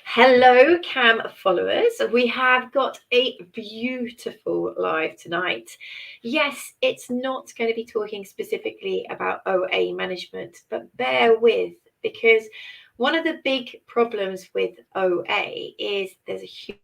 Hello, Cam followers. We have got a beautiful live tonight. Yes, it's not going to be talking specifically about OA management, but bear with because one of the big problems with OA is there's a huge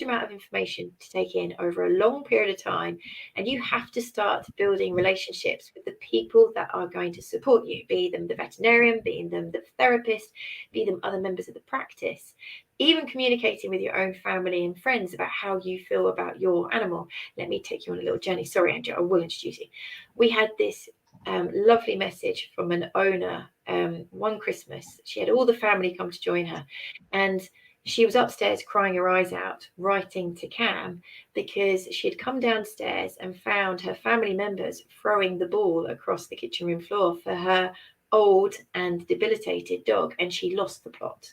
amount of information to take in over a long period of time, and you have to start building relationships with the people that are going to support you, be them the veterinarian, be them the therapist, be them other members of the practice, even communicating with your own family and friends about how you feel about your animal. Let me take you on a little journey. Sorry, Andrew, I will introduce you. We had this lovely message from an owner one Christmas. She had all the family come to join her, and she was upstairs crying her eyes out, writing to Cam because she had come downstairs and found her family members throwing the ball across the kitchen room floor for her old and debilitated dog, and she lost the plot.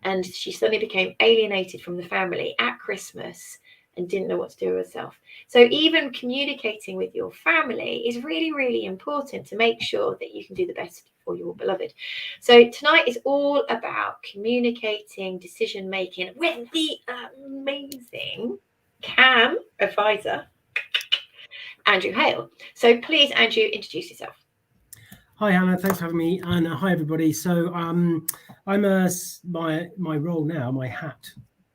And she suddenly became alienated from the family at Christmas and didn't know what to do with herself. So even communicating with your family is really, really important to make sure that you can do the best for your beloved. So tonight is all about communicating, decision making with the amazing CAM advisor, Andrew Hale. So please, Andrew, introduce yourself. Hi Hannah, thanks for having me, and hi everybody. So I'm my role now, my hat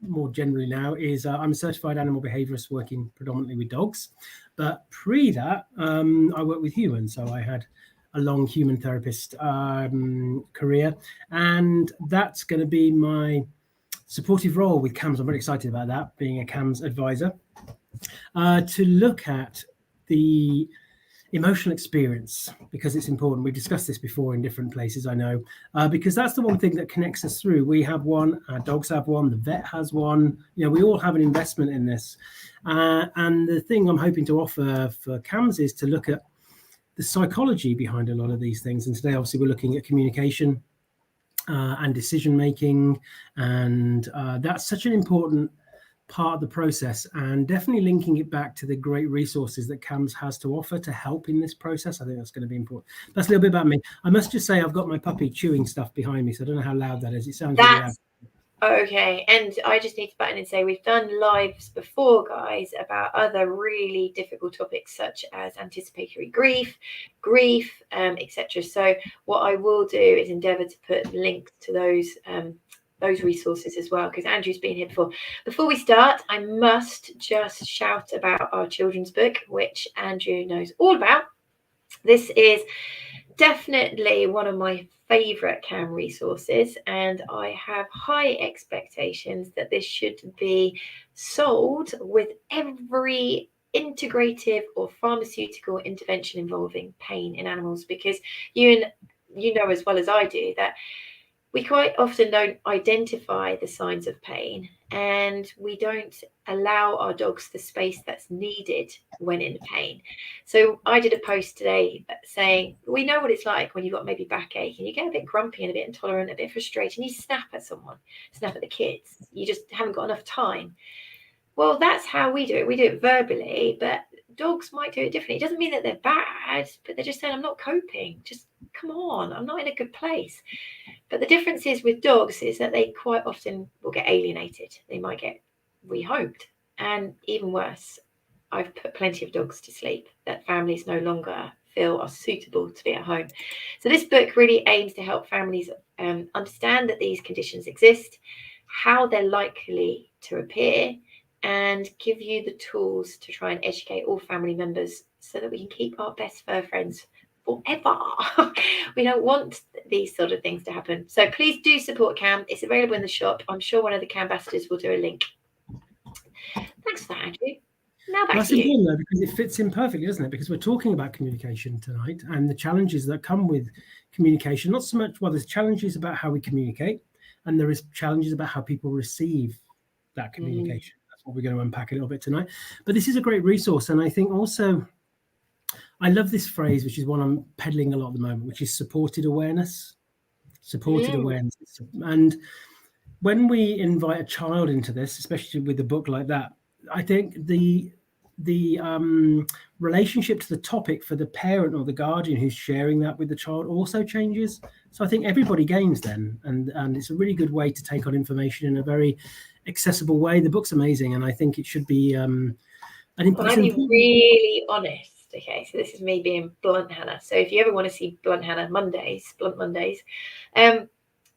more generally now is I'm a certified animal behaviourist working predominantly with dogs, but pre that I worked with humans. So I had a long human therapist career, and that's going to be my supportive role with CAMS. I'm very excited about that, being a CAMS advisor, to look at the emotional experience, because it's important. We've discussed this before in different places, I know, because that's the one thing that connects us through. We have one, our dogs have one, the vet has one, we all have an investment in this. And the thing I'm hoping to offer for CAMS is to look at the psychology behind a lot of these things. And today, obviously, we're looking at communication and decision making. And that's such an important part of the process, and definitely linking it back to the great resources that CAMS has to offer to help in this process. I think that's going to be important. That's a little bit about me. I must just say I've got my puppy chewing stuff behind me, so I don't know how loud that is. It sounds really loud. Okay, and I just need to button and say we've done lives before, guys, about other really difficult topics such as anticipatory grief, etc. So what I will do is endeavour to put links to those resources as well, because Andrew's been here before. Before we start, I must just shout about our children's book, which Andrew knows all about. This is definitely one of my favourite CAM resources, and I have high expectations that this should be sold with every integrative or pharmaceutical intervention involving pain in animals, because you know as well as I do that we quite often don't identify the signs of pain, and we don't allow our dogs the space that's needed when in pain. So I did a post today saying, we know what it's like when you've got maybe backache and you get a bit grumpy and a bit intolerant, a bit frustrated, and you snap at someone, snap at the kids. You just haven't got enough time. Well, that's how we do it. We do it verbally, but dogs might do it differently. It doesn't mean that they're bad, but they're just saying, I'm not coping. Just come on, I'm not in a good place. But the difference is with dogs is that they quite often will get alienated. They might get rehomed. And even worse, I've put plenty of dogs to sleep that families no longer feel are suitable to be at home. So this book really aims to help families understand that these conditions exist, how they're likely to appear, and give you the tools to try and educate all family members so that we can keep our best fur friends forever. We don't want these sort of things to happen. So please do support CAM. It's available in the shop. I'm sure one of the CAM ambassadors will do a link. Thanks for that, Andrew. Now back to you. Important though, because it fits in perfectly, doesn't it? Because we're talking about communication tonight and the challenges that come with communication. Not so much, well, there's challenges about how we communicate, and there is challenges about how people receive that communication. That's what we're going to unpack a little bit tonight. But this is a great resource, and I think also I love this phrase, which is one I'm peddling a lot at the moment, which is supported awareness. Supported awareness. And when we invite a child into this, especially with a book like that, I think the relationship to the topic for the parent or the guardian who's sharing that with the child also changes. So I think everybody gains then, and it's a really good way to take on information in a very accessible way. The book's amazing, and I think it should be Well, I'll be really honest. Okay, so this is me being blunt, Hannah. So if you ever want to see blunt Hannah Mondays, blunt Mondays,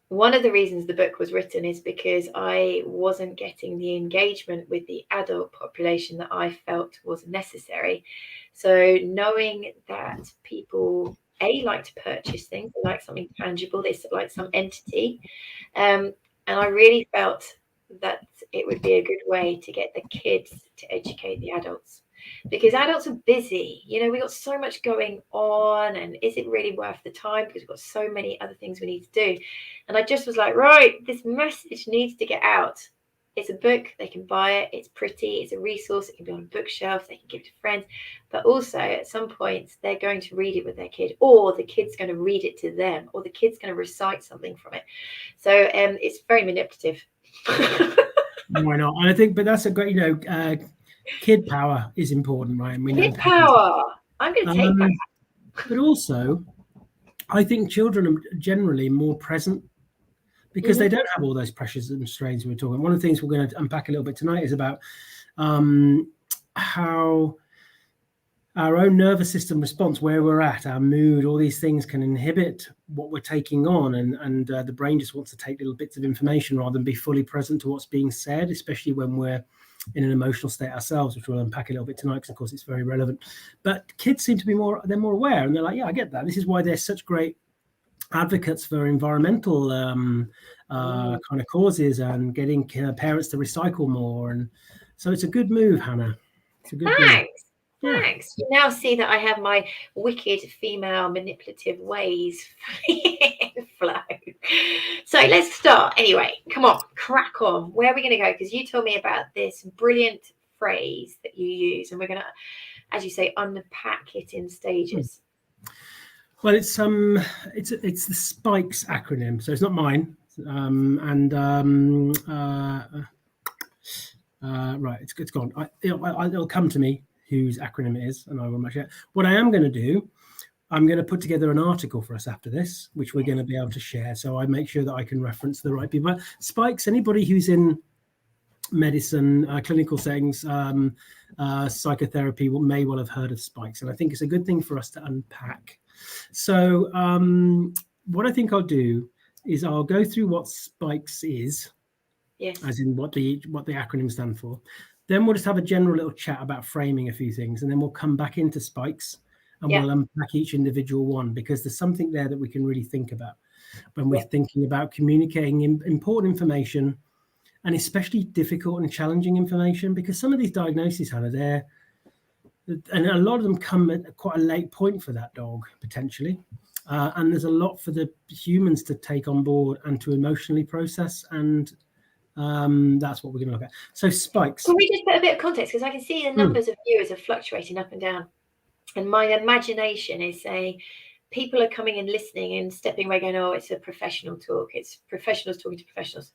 one of the reasons the book was written is because I wasn't getting the engagement with the adult population that I felt was necessary. So knowing that people, like to purchase things, they like something tangible, they like some entity. And I really felt that it would be a good way to get the kids to educate the adults. Because adults are busy, we got so much going on, and is it really worth the time? Because we've got so many other things we need to do. And I just was like, right, this message needs to get out. It's a book, they can buy it, it's pretty, it's a resource, it can be on a bookshelf, they can give it to friends, but also at some point they're going to read it with their kid, or the kid's going to read it to them, or the kid's going to recite something from it. So it's very manipulative. Why not? And I think, but that's a great, kid power is important, right? And we know kid power. I'm going to take that. But also, I think children are generally more present because they don't have all those pressures and strains we're talking. One of the things we're going to unpack a little bit tonight is about how our own nervous system response, where we're at, our mood, all these things can inhibit what we're taking on, and the brain just wants to take little bits of information rather than be fully present to what's being said, especially when we're in an emotional state ourselves, which we'll unpack a little bit tonight because of course it's very relevant. But kids seem to be more aware, and they're like, yeah, I get that. This is why they're such great advocates for environmental kind of causes and getting parents to recycle more. And so it's a good move, Hannah. It's a good move. Thanks. You now see that I have my wicked female manipulative ways flow. So let's start. Anyway, come on, crack on. Where are we going to go? Because you told me about this brilliant phrase that you use, and we're going to, as you say, unpack it in stages. Well, it's the SPIKES acronym, so it's not mine. Right, it's gone. It'll come to me whose acronym it is, and I will match it. What I am going to do, I'm going to put together an article for us after this, which we're going to be able to share. So I make sure that I can reference the right people. But SPIKES, anybody who's in medicine, clinical settings, psychotherapy may well have heard of SPIKES, and I think it's a good thing for us to unpack. So what I think I'll do is I'll go through what SPIKES is, as in what the acronym stands for. Then we'll just have a general little chat about framing a few things, and then we'll come back into SPIKES and we'll unpack each individual one, because there's something there that we can really think about when we're thinking about communicating important information, and especially difficult and challenging information, because some of these diagnoses, Hannah, and a lot of them come at quite a late point for that dog, potentially. And there's a lot for the humans to take on board and to emotionally process, and that's what we're going to look at. So SPIKES. Can we just put a bit of context? Because I can see the numbers of viewers are fluctuating up and down. And my imagination is saying people are coming and listening and stepping away going, oh, it's a professional talk. It's professionals talking to professionals.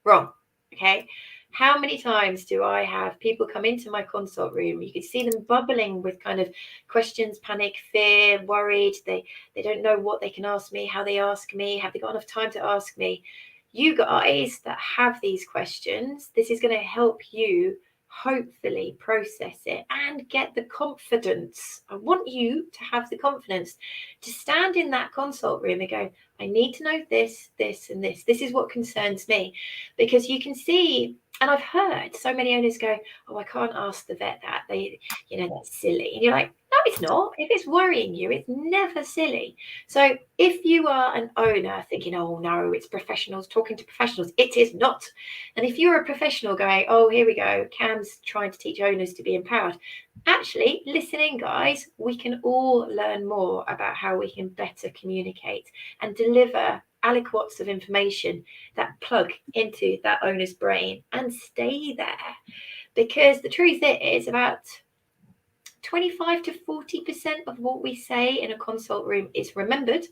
Wrong. Okay. How many times do I have people come into my consult room? You can see them bubbling with kind of questions, panic, fear, worried. They don't know what they can ask me, how they ask me, have they got enough time to ask me? You guys that have these questions, this is going to help you hopefully process it and get the confidence. I want you to have the confidence to stand in that consult room and go, I need to know this, this, and this. This is what concerns me. Because you can see, and I've heard so many owners go, oh, I can't ask the vet that. That's silly. And you're like, no, it's not. If it's worrying you, it's never silly. So if you are an owner thinking, oh, no, it's professionals talking to professionals, it is not. And if you're a professional going, oh, here we go, Cam's trying to teach owners to be empowered. Actually, listen in, guys. We can all learn more about how we can better communicate and deliver aliquots of information that plug into that owner's brain and stay there. Because the truth is, about 25 to 40% of what we say in a consult room is remembered,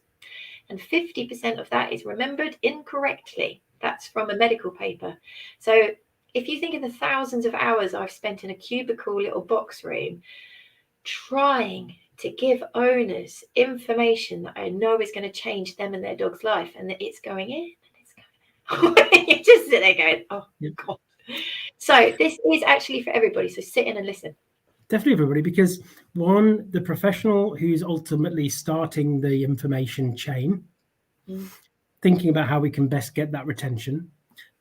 and 50% of that is remembered incorrectly. That's from a medical paper. So if you think of the thousands of hours I've spent in a cubicle little box room, trying to give owners information that I know is going to change them and their dog's life, and that it's going in and it's going out. You just sit there going, oh, God. So this is actually for everybody. So sit in and listen. Definitely everybody, because one, the professional who's ultimately starting the information chain, thinking about how we can best get that retention.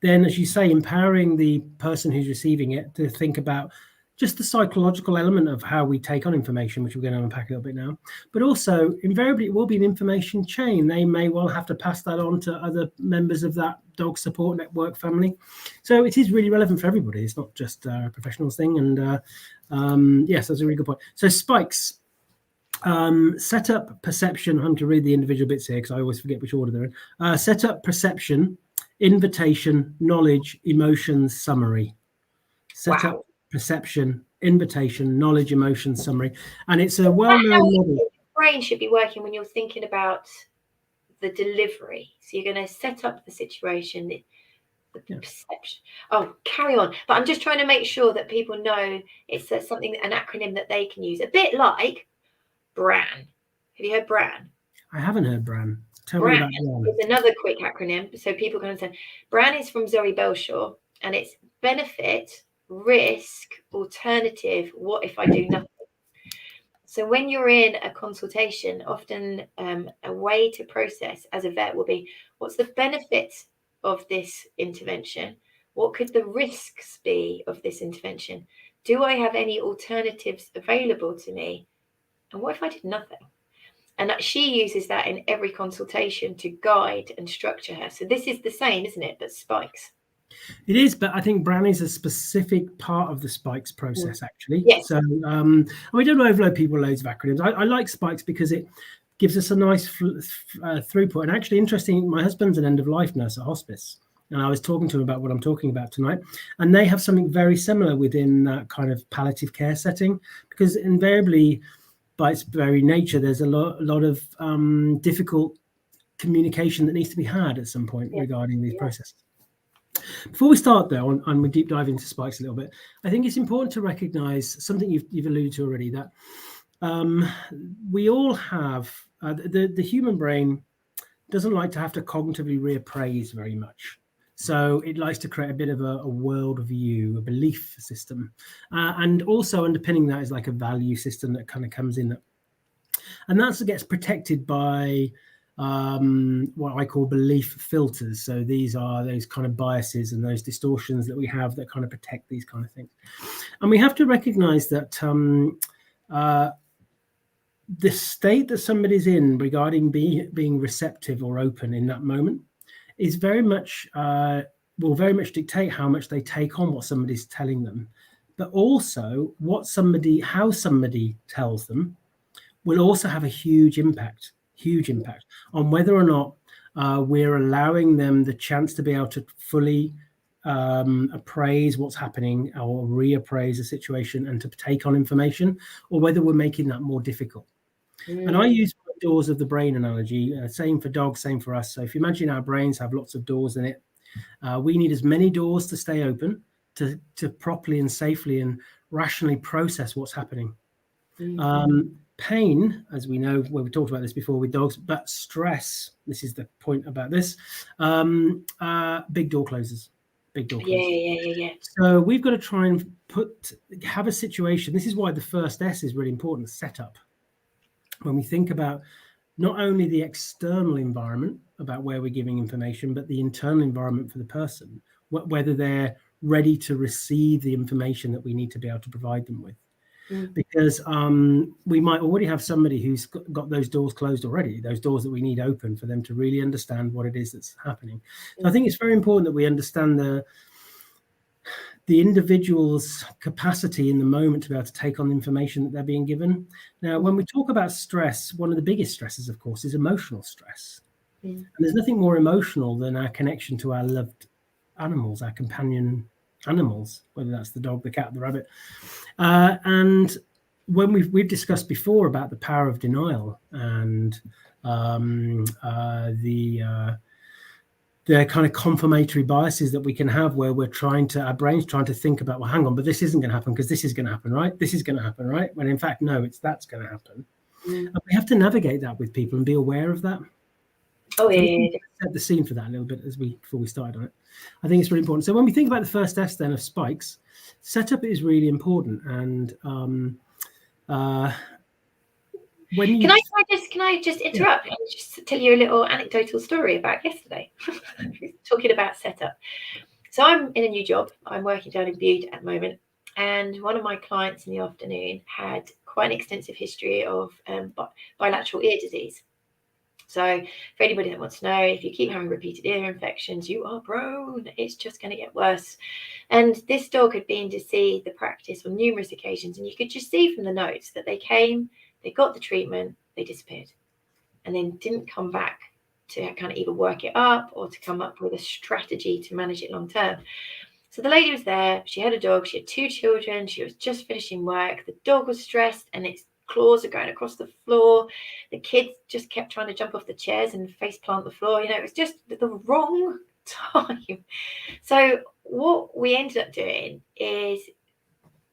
Then, as you say, empowering the person who's receiving it to think about just the psychological element of how we take on information, which we're going to unpack a little bit now. But also, invariably, it will be an information chain. They may well have to pass that on to other members of that dog support network family. So it is really relevant for everybody. It's not just a professionals thing. And yes, that's a really good point. So spikes. Setup, perception. I'm going to read the individual bits here because I always forget which order they're in. Setup, perception, invitation, knowledge, emotions, summary. Setup, perception, invitation, knowledge, emotions, summary. And it's a well-known model. Your brain should be working when you're thinking about the delivery. So you're going to set up the situation, the perception. Oh, carry on. But I'm just trying to make sure that people know it's something, an acronym that they can use. A bit like BRAN. Have you heard BRAN? I haven't heard BRAN. Tell me about BRAN. It's another quick acronym so people can understand. BRAN is from Zoe Belshaw, and it's benefit, risk, alternative, what if I do nothing? So when you're in a consultation, often a way to process as a vet will be, what's the benefit of this intervention? What could the risks be of this intervention? Do I have any alternatives available to me? And what if I did nothing? And she uses that in every consultation to guide and structure her. So this is the same, isn't it? But spikes. It is, but I think BRAN is a specific part of the spikes process, actually. Yes. So we don't overload people loads of acronyms. I like spikes because it gives us a nice throughput. And actually, interesting, my husband's an end-of-life nurse at hospice, and I was talking to him about what I'm talking about tonight. And they have something very similar within that kind of palliative care setting, because invariably, by its very nature, there's a lot of difficult communication that needs to be had at some point regarding these processes. Before we start, though, and we deep dive into spikes a little bit, I think it's important to recognize something you've alluded to already, that we all have, the human brain doesn't like to have to cognitively reappraise very much. So it likes to create a bit of a world view, a belief system. And also underpinning that is like a value system that kind of comes in. And that gets protected by what I call belief filters. So these are those kind of biases and those distortions that we have that kind of protect these kind of things. And we have to recognize that the state that somebody's in regarding being receptive or open in that moment is very much will very much dictate how much they take on what somebody's telling them, but also how somebody tells them will also have a huge impact on whether or not we're allowing them the chance to be able to fully appraise what's happening or reappraise a situation and to take on information, or whether we're making that more difficult. And I use doors of the brain analogy, same for dogs, same for us. So if you imagine our brains have lots of doors in it, we need as many doors to stay open to properly and safely and rationally process what's happening. Pain, as we know, we talked about this before with dogs, but stress, this is the point about this, big door closers. Yeah. So we've got to try and have a situation. This is why the first S is really important, setup. When we think about not only the external environment about where we're giving information, but the internal environment for the person, whether they're ready to receive the information that we need to be able to provide them with. Because we might already have somebody who's got those doors closed already, those doors that we need open for them to really understand what it is that's happening. So I think it's very important that we understand the individual's capacity in the moment to be able to take on the information that they're being given. Now, when we talk about stress, one of the biggest stresses, of course, is emotional stress. And there's nothing more emotional than our connection to our loved animals, our companion animals, whether that's the dog, the cat, the rabbit. And when we've discussed before about the power of denial and kind of confirmatory biases that we can have, where our brain's trying to think about, well, hang on, but this isn't going to happen because this is going to happen, right? This is going to happen, right? When in fact, no, that's going to happen. And we have to navigate that with people and be aware of that. Oh, so yeah. Set the scene for that a little bit before we started on it. I think it's really important. So when we think about the first test then of spikes, setup is really important. And Can I just interrupt and just tell you a little anecdotal story about yesterday? Talking about setup. So I'm in a new job. I'm working down in Bude at the moment, and one of my clients in the afternoon had quite an extensive history of bilateral ear disease. So for anybody that wants to know, if you keep having repeated ear infections, you are prone. It's just going to get worse. And this dog had been to see the practice on numerous occasions, and you could just see from the notes that they came, they got the treatment, they disappeared, and then didn't come back to kind of either work it up or to come up with a strategy to manage it long term. So the lady was there, she had a dog, she had 2 children, she was just finishing work, the dog was stressed and its claws are going across the floor, the kids just kept trying to jump off the chairs and face plant the floor, it was just the wrong time. So what we ended up doing is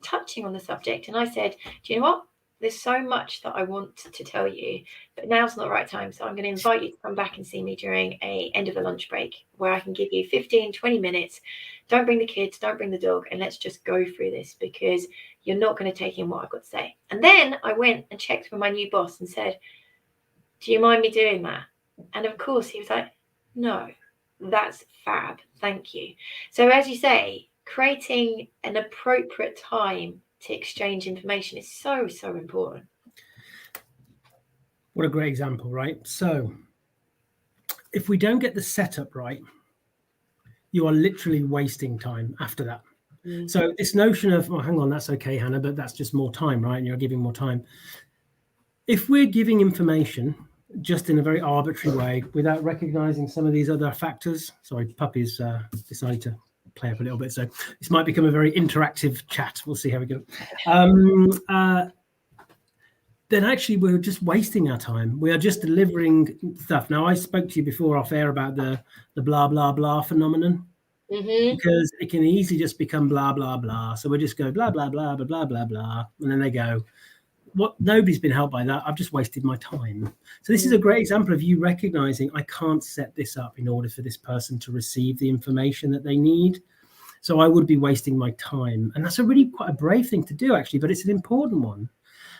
touching on the subject, and I said, do you know what? There's so much that I want to tell you, but now's not the right time. So I'm going to invite you to come back and see me during a end of a lunch break where I can give you 15, 20 minutes. Don't bring the kids, don't bring the dog, and let's just go through this, because you're not going to take in what I've got to say. And then I went and checked with my new boss and said, do you mind me doing that? And of course he was like, no, that's fab. Thank you. So as you say, creating an appropriate time to exchange information is so, so important. What a great example, right? So if we don't get the setup right, you are literally wasting time after that. So this notion of, hang on, that's okay, Hannah, but that's just more time, right? And you're giving more time. If we're giving information just in a very arbitrary way without recognizing some of these other factors, sorry, puppies decided to play up a little bit, so this might become a very interactive chat. We'll see how we go. Then actually we're just wasting our time. We are just delivering stuff. Now, I spoke to you before off air about the blah, blah, blah phenomenon, because it can easily just become blah, blah, blah. So we just go blah, blah, blah, blah, blah, blah, blah. And then they go, what? Nobody's been helped by that. I've just wasted my time. So this is a great example of you recognizing, I can't set this up in order for this person to receive the information that they need. So I would be wasting my time. And that's quite a brave thing to do, actually, but it's an important one.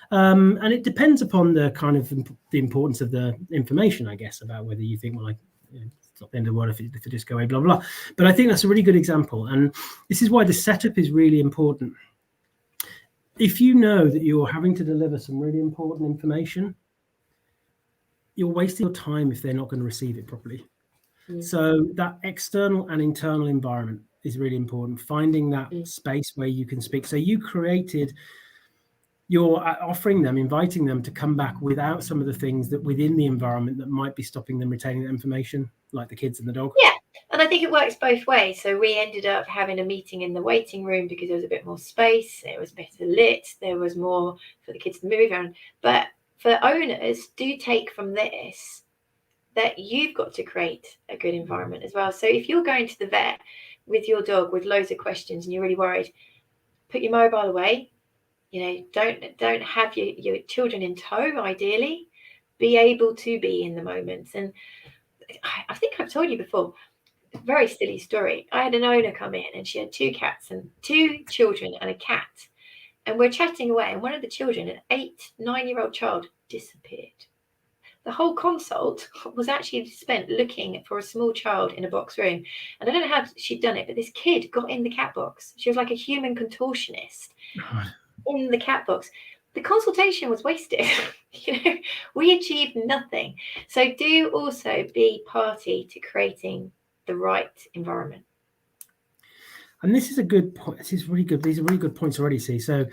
And it depends upon the kind of the importance of the information, I guess, about whether you think, well, it's not the end of the world if it just go away, blah, blah, blah. But I think that's a really good example. And this is why the setup is really important. If you know that you're having to deliver some really important information, you're wasting your time if they're not going to receive it properly. So that external and internal environment is really important. Finding that space where you can speak. So you're offering them, inviting them to come back without some of the things that within the environment that might be stopping them retaining that information, like the kids and the dog. Yeah, and I think it works both ways. So we ended up having a meeting in the waiting room because there was a bit more space, it was better lit, there was more for the kids to move around. But for owners, do take from this that you've got to create a good environment as well. So if you're going to the vet with your dog with loads of questions and you're really worried, put your mobile away. Don't have your children in tow, ideally. Be able to be in the moment. And I think I've told you before, a very silly story. I had an owner come in and she had 2 cats and 2 children and a cat. And we're chatting away, and one of the children, an 9-year-old child, disappeared. The whole consult was actually spent looking for a small child in a box room. And I don't know how she'd done it, but this kid got in the cat box. She was like a human contortionist. In the cat box. The consultation was wasted. We achieved nothing. So do also be party to creating the right environment. And this is a good point. This is really good. These are really good points already. See, so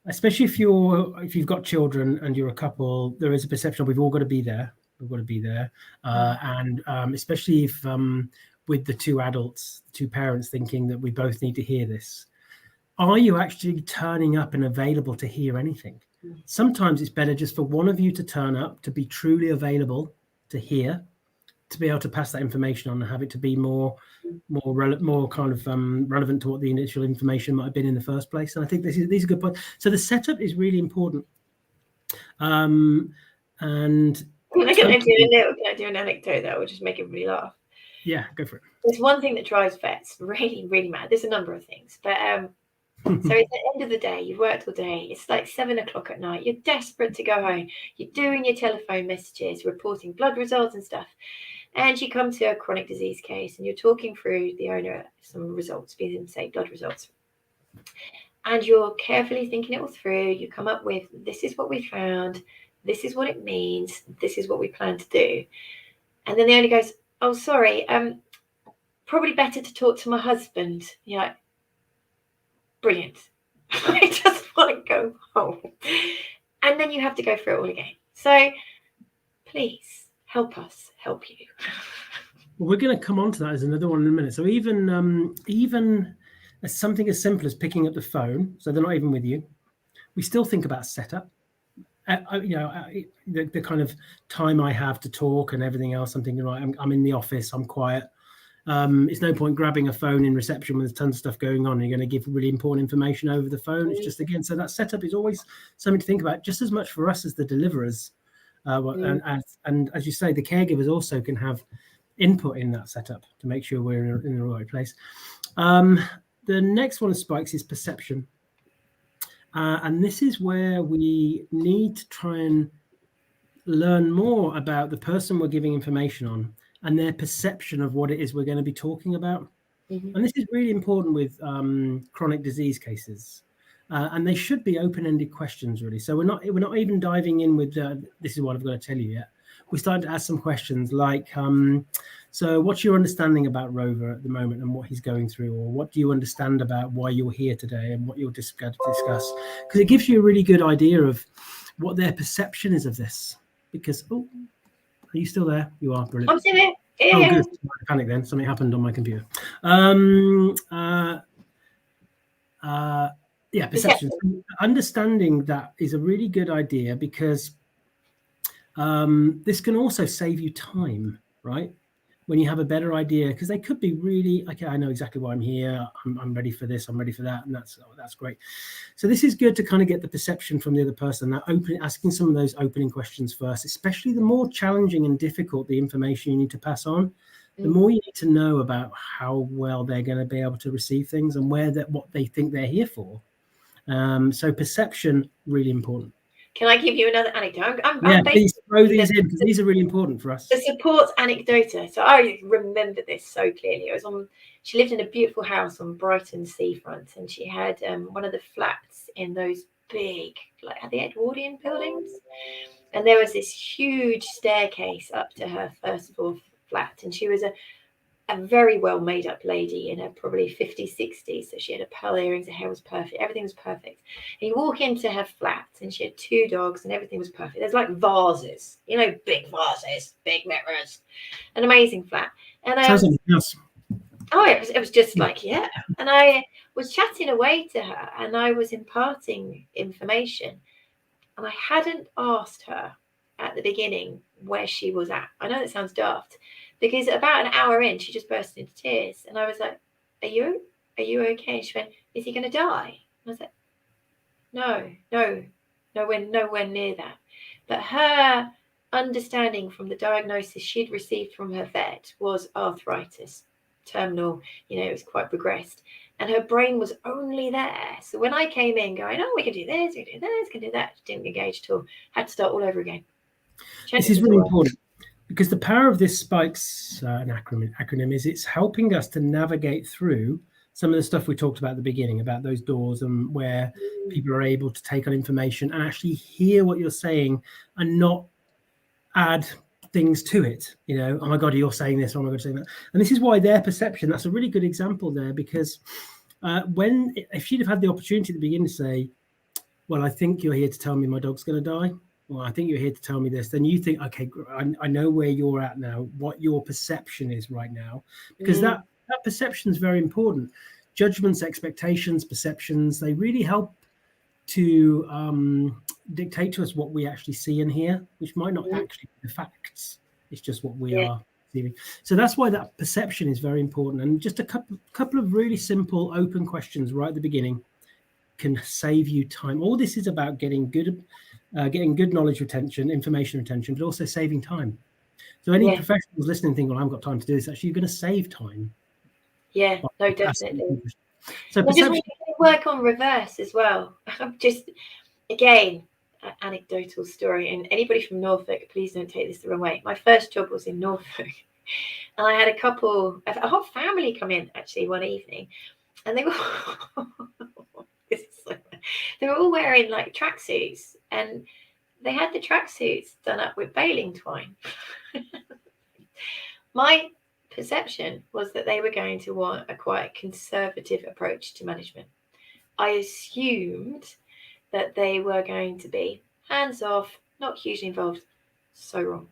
especially if you've got children and you're a couple, there is a perception of we've all got to be there. We've got to be there, and especially if with the 2 adults, 2 parents thinking that we both need to hear this. Are you actually turning up and available to hear anything? Sometimes it's better just for one of you to turn up, to be truly available, to hear, to be able to pass that information on and have it to be more kind of relevant to what the initial information might have been in the first place. And I think these are good points. So the setup is really important. And can I do an anecdote that will just make everybody laugh? Yeah, go for it. There's one thing that drives vets really, really mad. There's a number of things, but so it's the end of the day. You've worked all day. It's like 7 o'clock at night. You're desperate to go home. You're doing your telephone messages, reporting blood results and stuff. And you come to a chronic disease case, and you're talking through the owner some results, be them say blood results. And you're carefully thinking it all through. You come up with, this is what we found. This is what it means. This is what we plan to do. And then the owner goes, oh, sorry, probably better to talk to my husband. You're like, brilliant. I just want to go home. And then you have to go through it all again. So please help us help you. Well, we're going to come on to that as another one in a minute. So even as something as simple as picking up the phone, so they're not even with you, we still think about setup. The kind of time I have to talk and everything else, I'm thinking, right, I'm in the office, I'm quiet. It's no point grabbing a phone in reception when there's tons of stuff going on and you're going to give really important information over the phone. It's just, again, so that setup is always something to think about, just as much for us as the deliverers. And as you say, the caregivers also can have input in that setup to make sure we're in the right place. The next one of spikes is perception. And this is where we need to try and learn more about the person we're giving information on and their perception of what it is we're going to be talking about. Mm-hmm. And this is really important with chronic disease cases. And they should be open-ended questions, really. So we're not even diving in with this is what I've got to tell you yet. We're starting to ask some questions like, so what's your understanding about Rover at the moment and what he's going through? Or what do you understand about why you're here today and what you're going to discuss? Because it gives you a really good idea of what their perception is of this. Because, oh, are you still there? You are, brilliant. I'm still there. Yeah. Oh, good. I panicked then. Something happened on my computer. Yeah, perception. Understanding that is a really good idea because this can also save you time, right? When you have a better idea, because they could be really, okay, I know exactly why I'm here. I'm ready for this. I'm ready for that. And that's great. So this is good to kind of get the perception from the other person, asking some of those opening questions first, especially the more challenging and difficult the information you need to pass on, the more you need to know about how well they're going to be able to receive things and what they think they're here for. So perception, really important. Can I give you another anecdote? Please throw these in because these are really important for us. The support anecdota. So I remember this so clearly. She lived in a beautiful house on Brighton seafront, and she had one of the flats in those big, like the Edwardian buildings. And there was this huge staircase up to her first floor flat, and she was a very well made up lady in her probably 50s, 60s. So she had her pearl earrings, her hair was perfect, everything was perfect. And you walk into her flat and she had 2 dogs and everything was perfect. There's like vases, big vases, big mirrors, an amazing flat. And sounds like yes. Oh, it was just like, yeah. And I was chatting away to her and I was imparting information. And I hadn't asked her at the beginning where she was at. I know that sounds daft. Because about an hour in, she just burst into tears. And I was like, are you okay? And she went, is he going to die? And I was like, nowhere near that. But her understanding from the diagnosis she'd received from her vet was arthritis, terminal, it was quite progressed. And her brain was only there. So when I came in going, oh, we can do this, we can do this, we can do that, she didn't engage at all. Had to start all over again. This is really important. Because the power of this spikes acronym is it's helping us to navigate through some of the stuff we talked about at the beginning about those doors and where people are able to take on information and actually hear what you're saying and not add things to it. Oh my God, you're saying this, oh my God, you're saying that. And this is why their perception, that's a really good example there, because if she'd have had the opportunity at the beginning to say, well, I think you're here to tell me my dog's going to die. Well, I think you're here to tell me this. Then you think, okay, I know where you're at now, what your perception is right now, because that perception is very important. Judgments, expectations, perceptions, they really help to dictate to us what we actually see and hear, which might not actually be the facts. It's just what we are perceiving. So that's why that perception is very important. And just a couple of really simple open questions right at the beginning can save you time. All this is about getting good knowledge retention, information retention, but also saving time. So any professionals listening think, well, I haven't got time to do this. Actually, you're going to save time. Yeah, no, definitely. So I just want to work on reverse as well. Just, again, an anecdotal story. And anybody from Norfolk, please don't take this the wrong way. My first job was in Norfolk. And I had a whole family come in, actually, one evening. And they were... they were all wearing like tracksuits, and they had the tracksuits done up with baling twine. My perception was that they were going to want a quite conservative approach to management. I assumed that they were going to be hands off, not hugely involved. So wrong.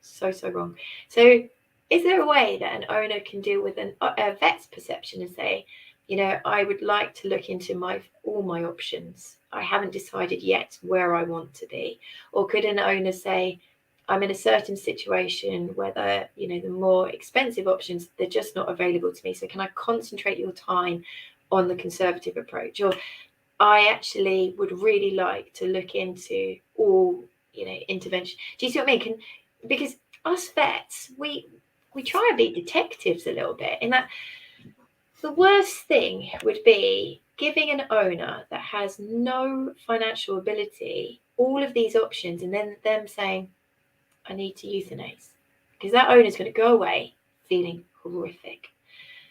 So wrong. So is there a way that an owner can deal with a vet's perception and say, I would like to look into all my options. I haven't decided yet where I want to be. Or could an owner say, I'm in a certain situation where the more expensive options, they're just not available to me. So can I concentrate your time on the conservative approach? Or I actually would really like to look into all, intervention. Do you see what I mean? Because us vets, we try and be detectives a little bit in that. The worst thing would be giving an owner that has no financial ability all of these options and then them saying, I need to euthanize, because that owner is going to go away feeling horrific.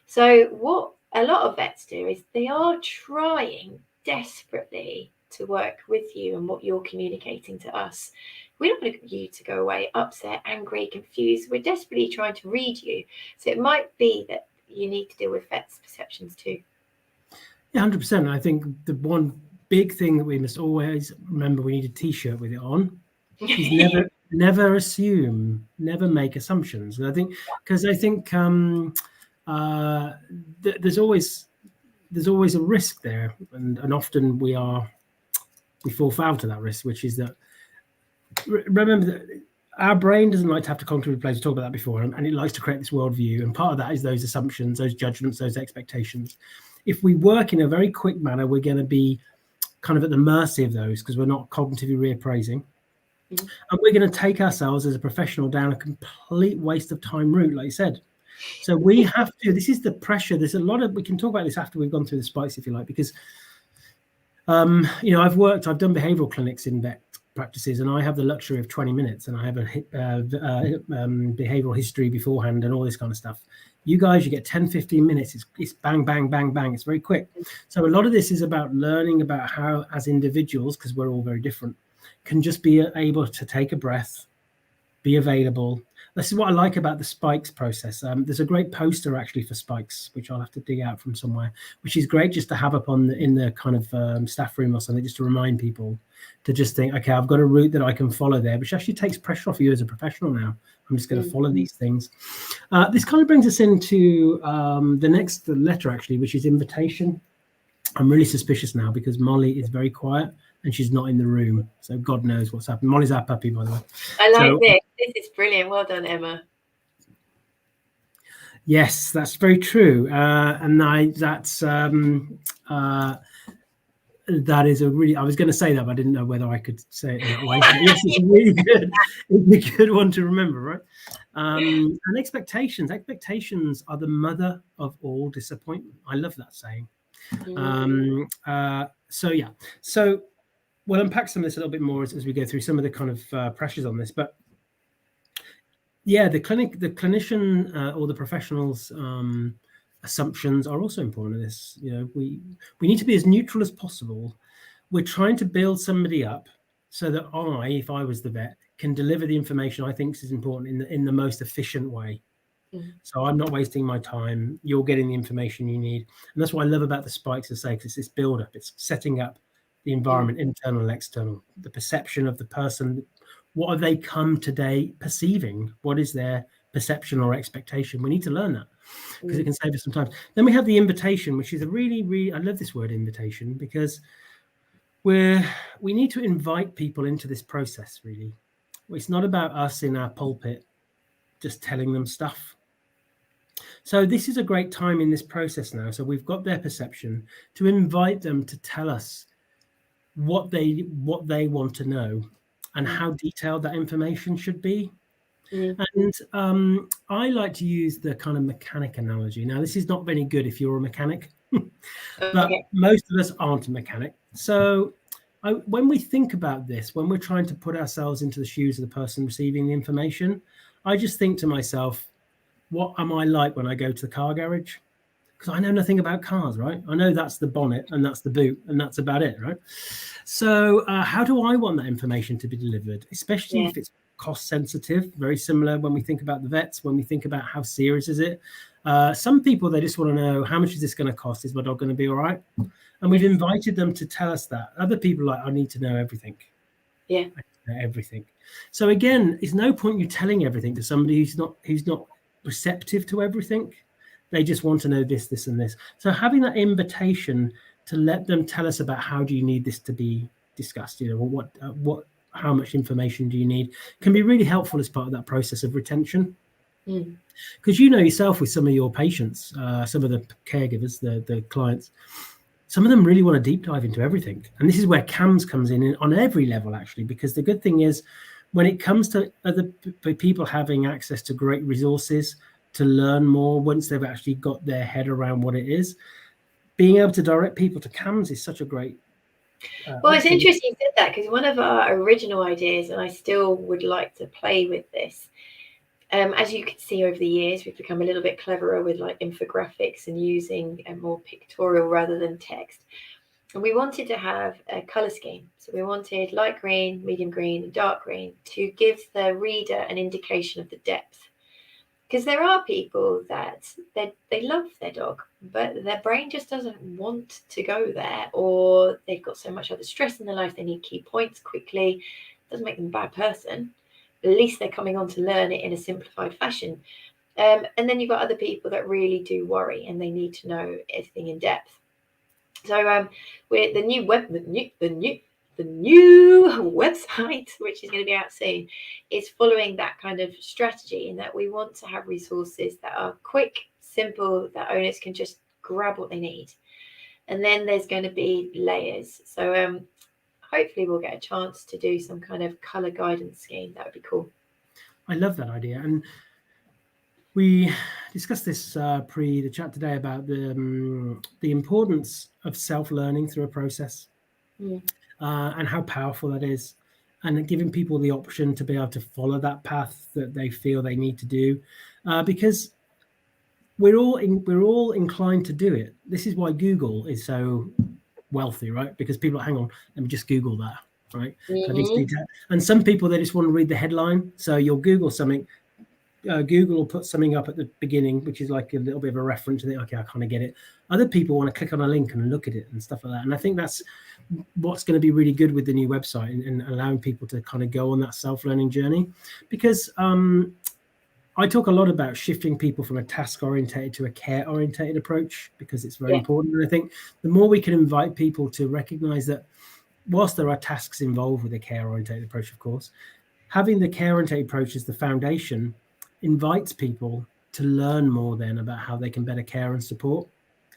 So what a lot of vets do is they are trying desperately to work with you and what you're communicating to us. We don't want you to go away upset, angry, confused. We're desperately trying to read you. So it might be that you need to deal with vets' perceptions too. Yeah, 100%. I think the one big thing that we must always remember, we need a T-shirt with it on, is never assume, never make assumptions. And I think there's always a risk there, and often we fall foul to that risk, which is that remember that our brain doesn't like to have to cognitive replace. We talked about that before, and it likes to create this worldview. And part of that is those assumptions, those judgments, those expectations. If we work in a very quick manner, we're going to be kind of at the mercy of those because we're not cognitively reappraising. Mm-hmm. And we're going to take ourselves as a professional down a complete waste of time route, like you said. So we have to, this is the pressure. There's a lot of, we can talk about this after we've gone through the spikes, if you like, because, I've done behavioral clinics in vet practices, and I have the luxury of 20 minutes, and I have a behavioral history beforehand and all this kind of stuff. You guys, you get 10, 15 minutes. It's bang, bang, bang, bang. It's very quick. So a lot of this is about learning about how, as individuals, because we're all very different, can just be able to take a breath, be available. This is what I like about the spikes process. There's a great poster actually for spikes, which I'll have to dig out from somewhere, which is great just to have up in the kind of staff room or something, just to remind people to just think, okay, I've got a route that I can follow there, which actually takes pressure off you as a professional now. I'm just going to follow these things. This kind of brings us into the next letter, actually, which is invitation. I'm really suspicious now because Molly is very quiet and she's not in the room. So God knows what's happened. Molly's our puppy, by the way. I like this. This is brilliant. Well done, Emma. Yes, that's very true. That is a really, I was going to say that, but I didn't know whether I could say it in that way. Yes, it's really good. It's a good one to remember, right? And expectations are the mother of all disappointment. I love that saying. So we'll unpack some of this a little bit more as we go through some of the kind of pressures on this. But yeah, the clinician or the professional's assumptions are also important in this. We need to be as neutral as possible. We're trying to build somebody up so that if I was the vet, can deliver the information I think is important in the most efficient way. Mm-hmm. So I'm not wasting my time. You're getting the information you need, and that's what I love about the spikes. Because it's this build up. It's setting up the environment, internal and external, the perception of the person. What have they come today perceiving? What is their perception or expectation? We need to learn that because it can save us some time. Then we have the invitation, which is a really, really, I love this word invitation, because we need to invite people into this process, really. It's not about us in our pulpit just telling them stuff. So this is a great time in this process now. So we've got their perception, to invite them to tell us what they want to know and how detailed that information should be. And I like to use the kind of mechanic analogy. Now, this is not very good if you're a mechanic, but most of us aren't a mechanic. So when we think about this, when we're trying to put ourselves into the shoes of the person receiving the information, I just think to myself, what am I like when I go to the car garage? Because I know nothing about cars, right? I know that's the bonnet and that's the boot and that's about it, right? So how do I want that information to be delivered, especially if it's cost sensitive? Very similar when we think about the vets, when we think about how serious is it. Some people, they just want to know, how much is this going to cost? Is my dog going to be all right? And we've invited them to tell us that. Other people are like, I need to know everything. Yeah. I need to know everything. So again, it's no point you telling everything to somebody who's not receptive to everything. They just want to know this, this, and this. So having that invitation to let them tell us about how do you need this to be discussed, you know, how much information do you need, can be really helpful as part of that process of retention. Because you know yourself with some of your patients, some of the caregivers, the clients, some of them really want to deep dive into everything. And this is where CAMS comes in on every level, actually, because the good thing is when it comes to other people having access to great resources to learn more, once they've actually got their head around what it is, being able to direct people to CAMS is such a great well, it's interesting you said that, because one of our original ideas, and I still would like to play with this, as you can see over the years, we've become a little bit cleverer with like infographics and using a more pictorial rather than text. And we wanted to have a color scheme. So we wanted light green, medium green, and dark green to give the reader an indication of the depth. Because there are people that they love their dog, but their brain just doesn't want to go there, or they've got so much other stress in their life, they need key points quickly. It doesn't make them a bad person. At least they're coming on to learn it in a simplified fashion. And then you've got other people that really do worry and they need to know everything in depth. So we're the new website, which is going to be out soon, is following that kind of strategy, in that we want to have resources that are quick, simple, that owners can just grab what they need. And then there's going to be layers. So hopefully we'll get a chance to do some kind of color guidance scheme. That would be cool. I love that idea. And we discussed this pre the chat today about the importance of self-learning through a process and how powerful that is, and giving people the option to be able to follow that path that they feel they need to do, because we're all inclined to do it. This is why Google is so wealthy, right? Because people are, hang on, let me just Google that, right? And some people, they just want to read the headline. So you'll Google something. Google will put something up at the beginning, which is like a little bit of a reference to think, okay, I kind of get it. Other people want to click on a link and look at it and stuff like that. And I think that's what's going to be really good with the new website, and allowing people to kind of go on that self-learning journey. Because I talk a lot about shifting people from a task-orientated to a care-orientated approach, because it's very important. And I think the more we can invite people to recognize that whilst there are tasks involved with a care-orientated approach, of course, having the care-orientated approach as the foundation invites people to learn more then about how they can better care and support,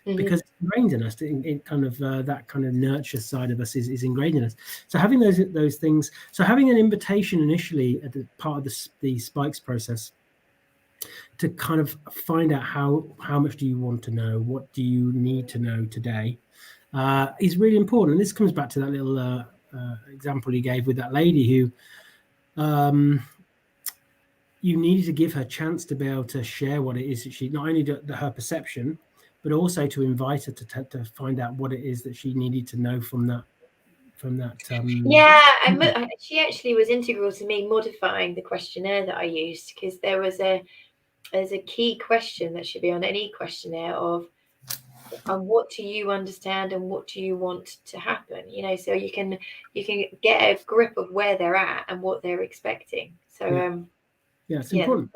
because it's ingrained in us. It kind of that kind of nurture side of us is ingrained in us. So having those things, so having an invitation initially at the part of the spikes process to kind of find out how much do you want to know, what do you need to know today, is really important. And this comes back to that little example you gave with that lady who you needed to give her a chance to be able to share what it is that she, not only her perception, but also to invite her to find out what it is that she needed to know from that. She actually was integral to me modifying the questionnaire that I used, because there's a key question that should be on any questionnaire of what do you understand and what do you want to happen, you know, so you can get a grip of where they're at and what they're expecting. So it's important.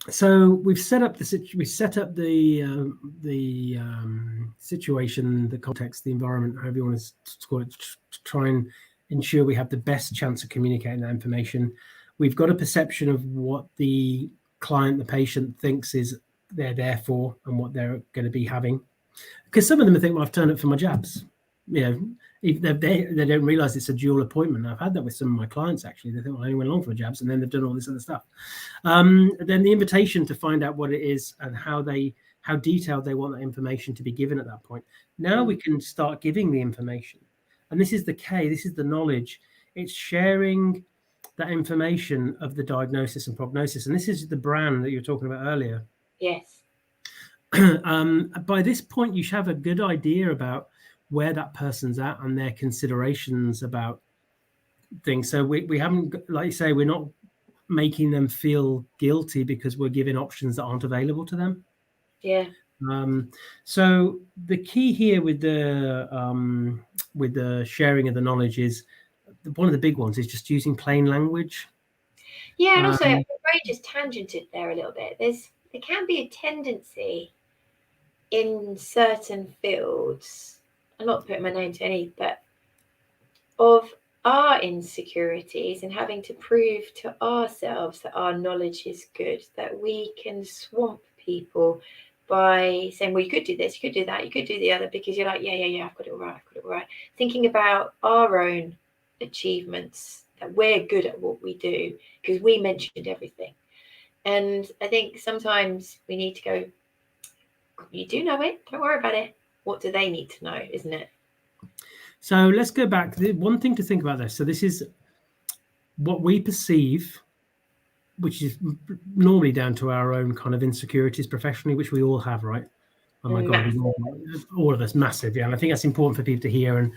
So we've set up the situation, the context, the environment, however you want to call it, to try and ensure we have the best chance of communicating that information. we've got a perception of what the client, the patient thinks is they're there for and what they're going to be having. Because some of them think, well, I've turned up for my jabs. They don't realize it's a dual appointment. I've had that with some of my clients, actually. They think, well, I only went along for my jabs, and then they've done all this other stuff. Then the invitation to find out what it is and how detailed they want that information to be given at that point. Now we can start giving the information. And this is the K, this is the knowledge. It's sharing that information of the diagnosis and prognosis. And this is the brand that you were talking about earlier. Yes. By this point, you should have a good idea about where that person's at and their considerations about things. So we haven't, like you say, we're not making them feel guilty because we're giving options that aren't available to them. Yeah. So the key here with the sharing of the knowledge is one of the big ones is just using plain language. Yeah, and also, Ray just tangented there a little bit. There can be a tendency in certain fields, I'm not putting my name to any, but of our insecurities and having to prove to ourselves that our knowledge is good, that we can swamp people by saying, well, you could do this, you could do that, you could do the other, because you're like, yeah, I've got it all right. Thinking about our own achievements, that we're good at what we do because we mentioned everything. And I think sometimes we need to go, you do know it, don't worry about it. What do they need to know, isn't it? So let's go back. One thing to think about this. So this is what we perceive, which is normally down to our own kind of insecurities professionally, which we all have, right? Oh my God, all of us, massive. Yeah, and I think that's important for people to hear.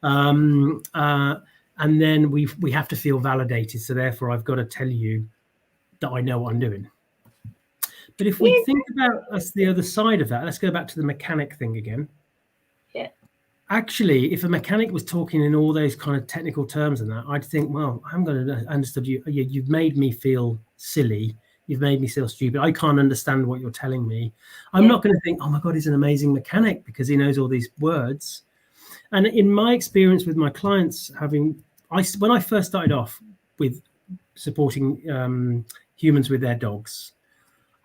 And then we have to feel validated. So therefore, I've got to tell you that I know what I'm doing. But if we think about us the other side of that, let's go back to the mechanic thing again. Yeah. Actually, if a mechanic was talking in all those kind of technical terms and that, I'd think, well, I'm going to understand you. You've made me feel silly. You've made me feel stupid. I can't understand what you're telling me. I'm not going to think, oh my God, he's an amazing mechanic because he knows all these words. And in my experience with my clients, when I first started off with supporting humans with their dogs,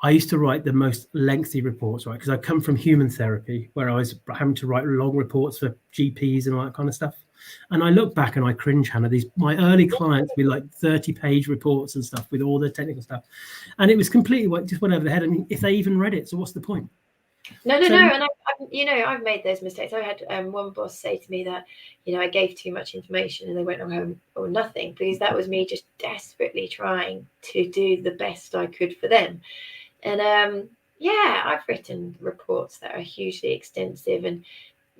I used to write the most lengthy reports, right? Because I come from human therapy, where I was having to write long reports for GPs and all that kind of stuff. And I look back and I cringe, Hannah. My early clients with like 30-page reports and stuff with all the technical stuff, and it was completely just went over the head. I mean, if they even read it, so what's the point? No. And I've made those mistakes. I had one boss say to me that, I gave too much information and they went home or nothing, because that was me just desperately trying to do the best I could for them. And I've written reports that are hugely extensive, and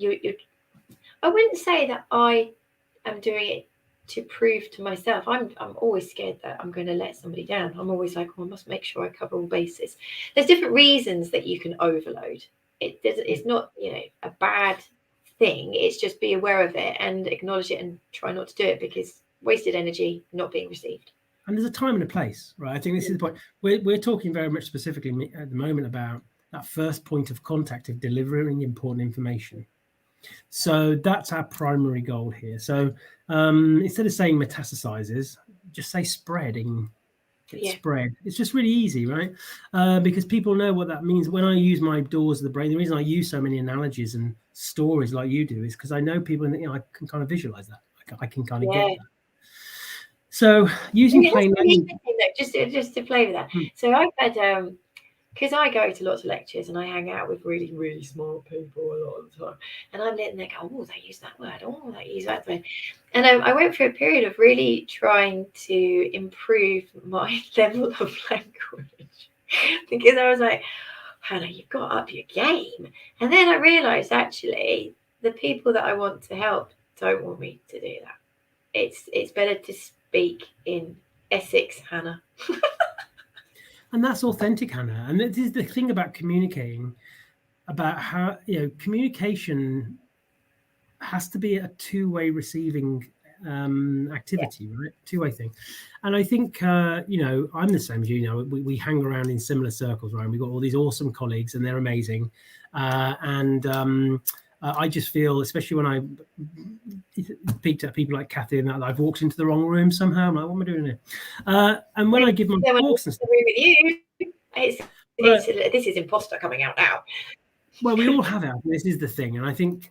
I wouldn't say that I am doing it to prove to myself. I'm always scared that I'm going to let somebody down. I'm always like, I must make sure I cover all bases. There's different reasons that you can overload. It's not, a bad thing. It's just be aware of it and acknowledge it and try not to do it, because wasted energy not being received. And there's a time and a place, right? I think this is the point. We're talking very much specifically at the moment about that first point of contact of delivering important information. So that's our primary goal here. So instead of saying metastasizes, just say spreading. Spread. It's just really easy, right? Because people know what that means. When I use my doors of the brain, the reason I use so many analogies and stories like you do is because I know people, and I can kind of visualize that. I can kind of get that. So using plain language. Just to play with that. So I've had because I go to lots of lectures and I hang out with really, really smart people a lot of the time, and I'm letting them go, oh, they use that word, oh, they use that word. And I went through a period of really trying to improve my level of language, because I was like, Hannah, you've got to up your game. And then I realized, actually, the people that I want to help don't want me to do that. It's better to speak in Essex, Hannah. And that's authentic, Hannah. And this is the thing about communicating, about how, communication has to be a two-way receiving activity, right? Two-way thing. And I think, I'm the same as you. We hang around in similar circles, right? We've got all these awesome colleagues and they're amazing. I just feel, especially when I peeked at people like Kathy and that, I've walked into the wrong room somehow. I'm like, what am I doing here? And when I give my talks and stuff, with you, this is imposter coming out now. Well, we all have it. This is the thing, and I think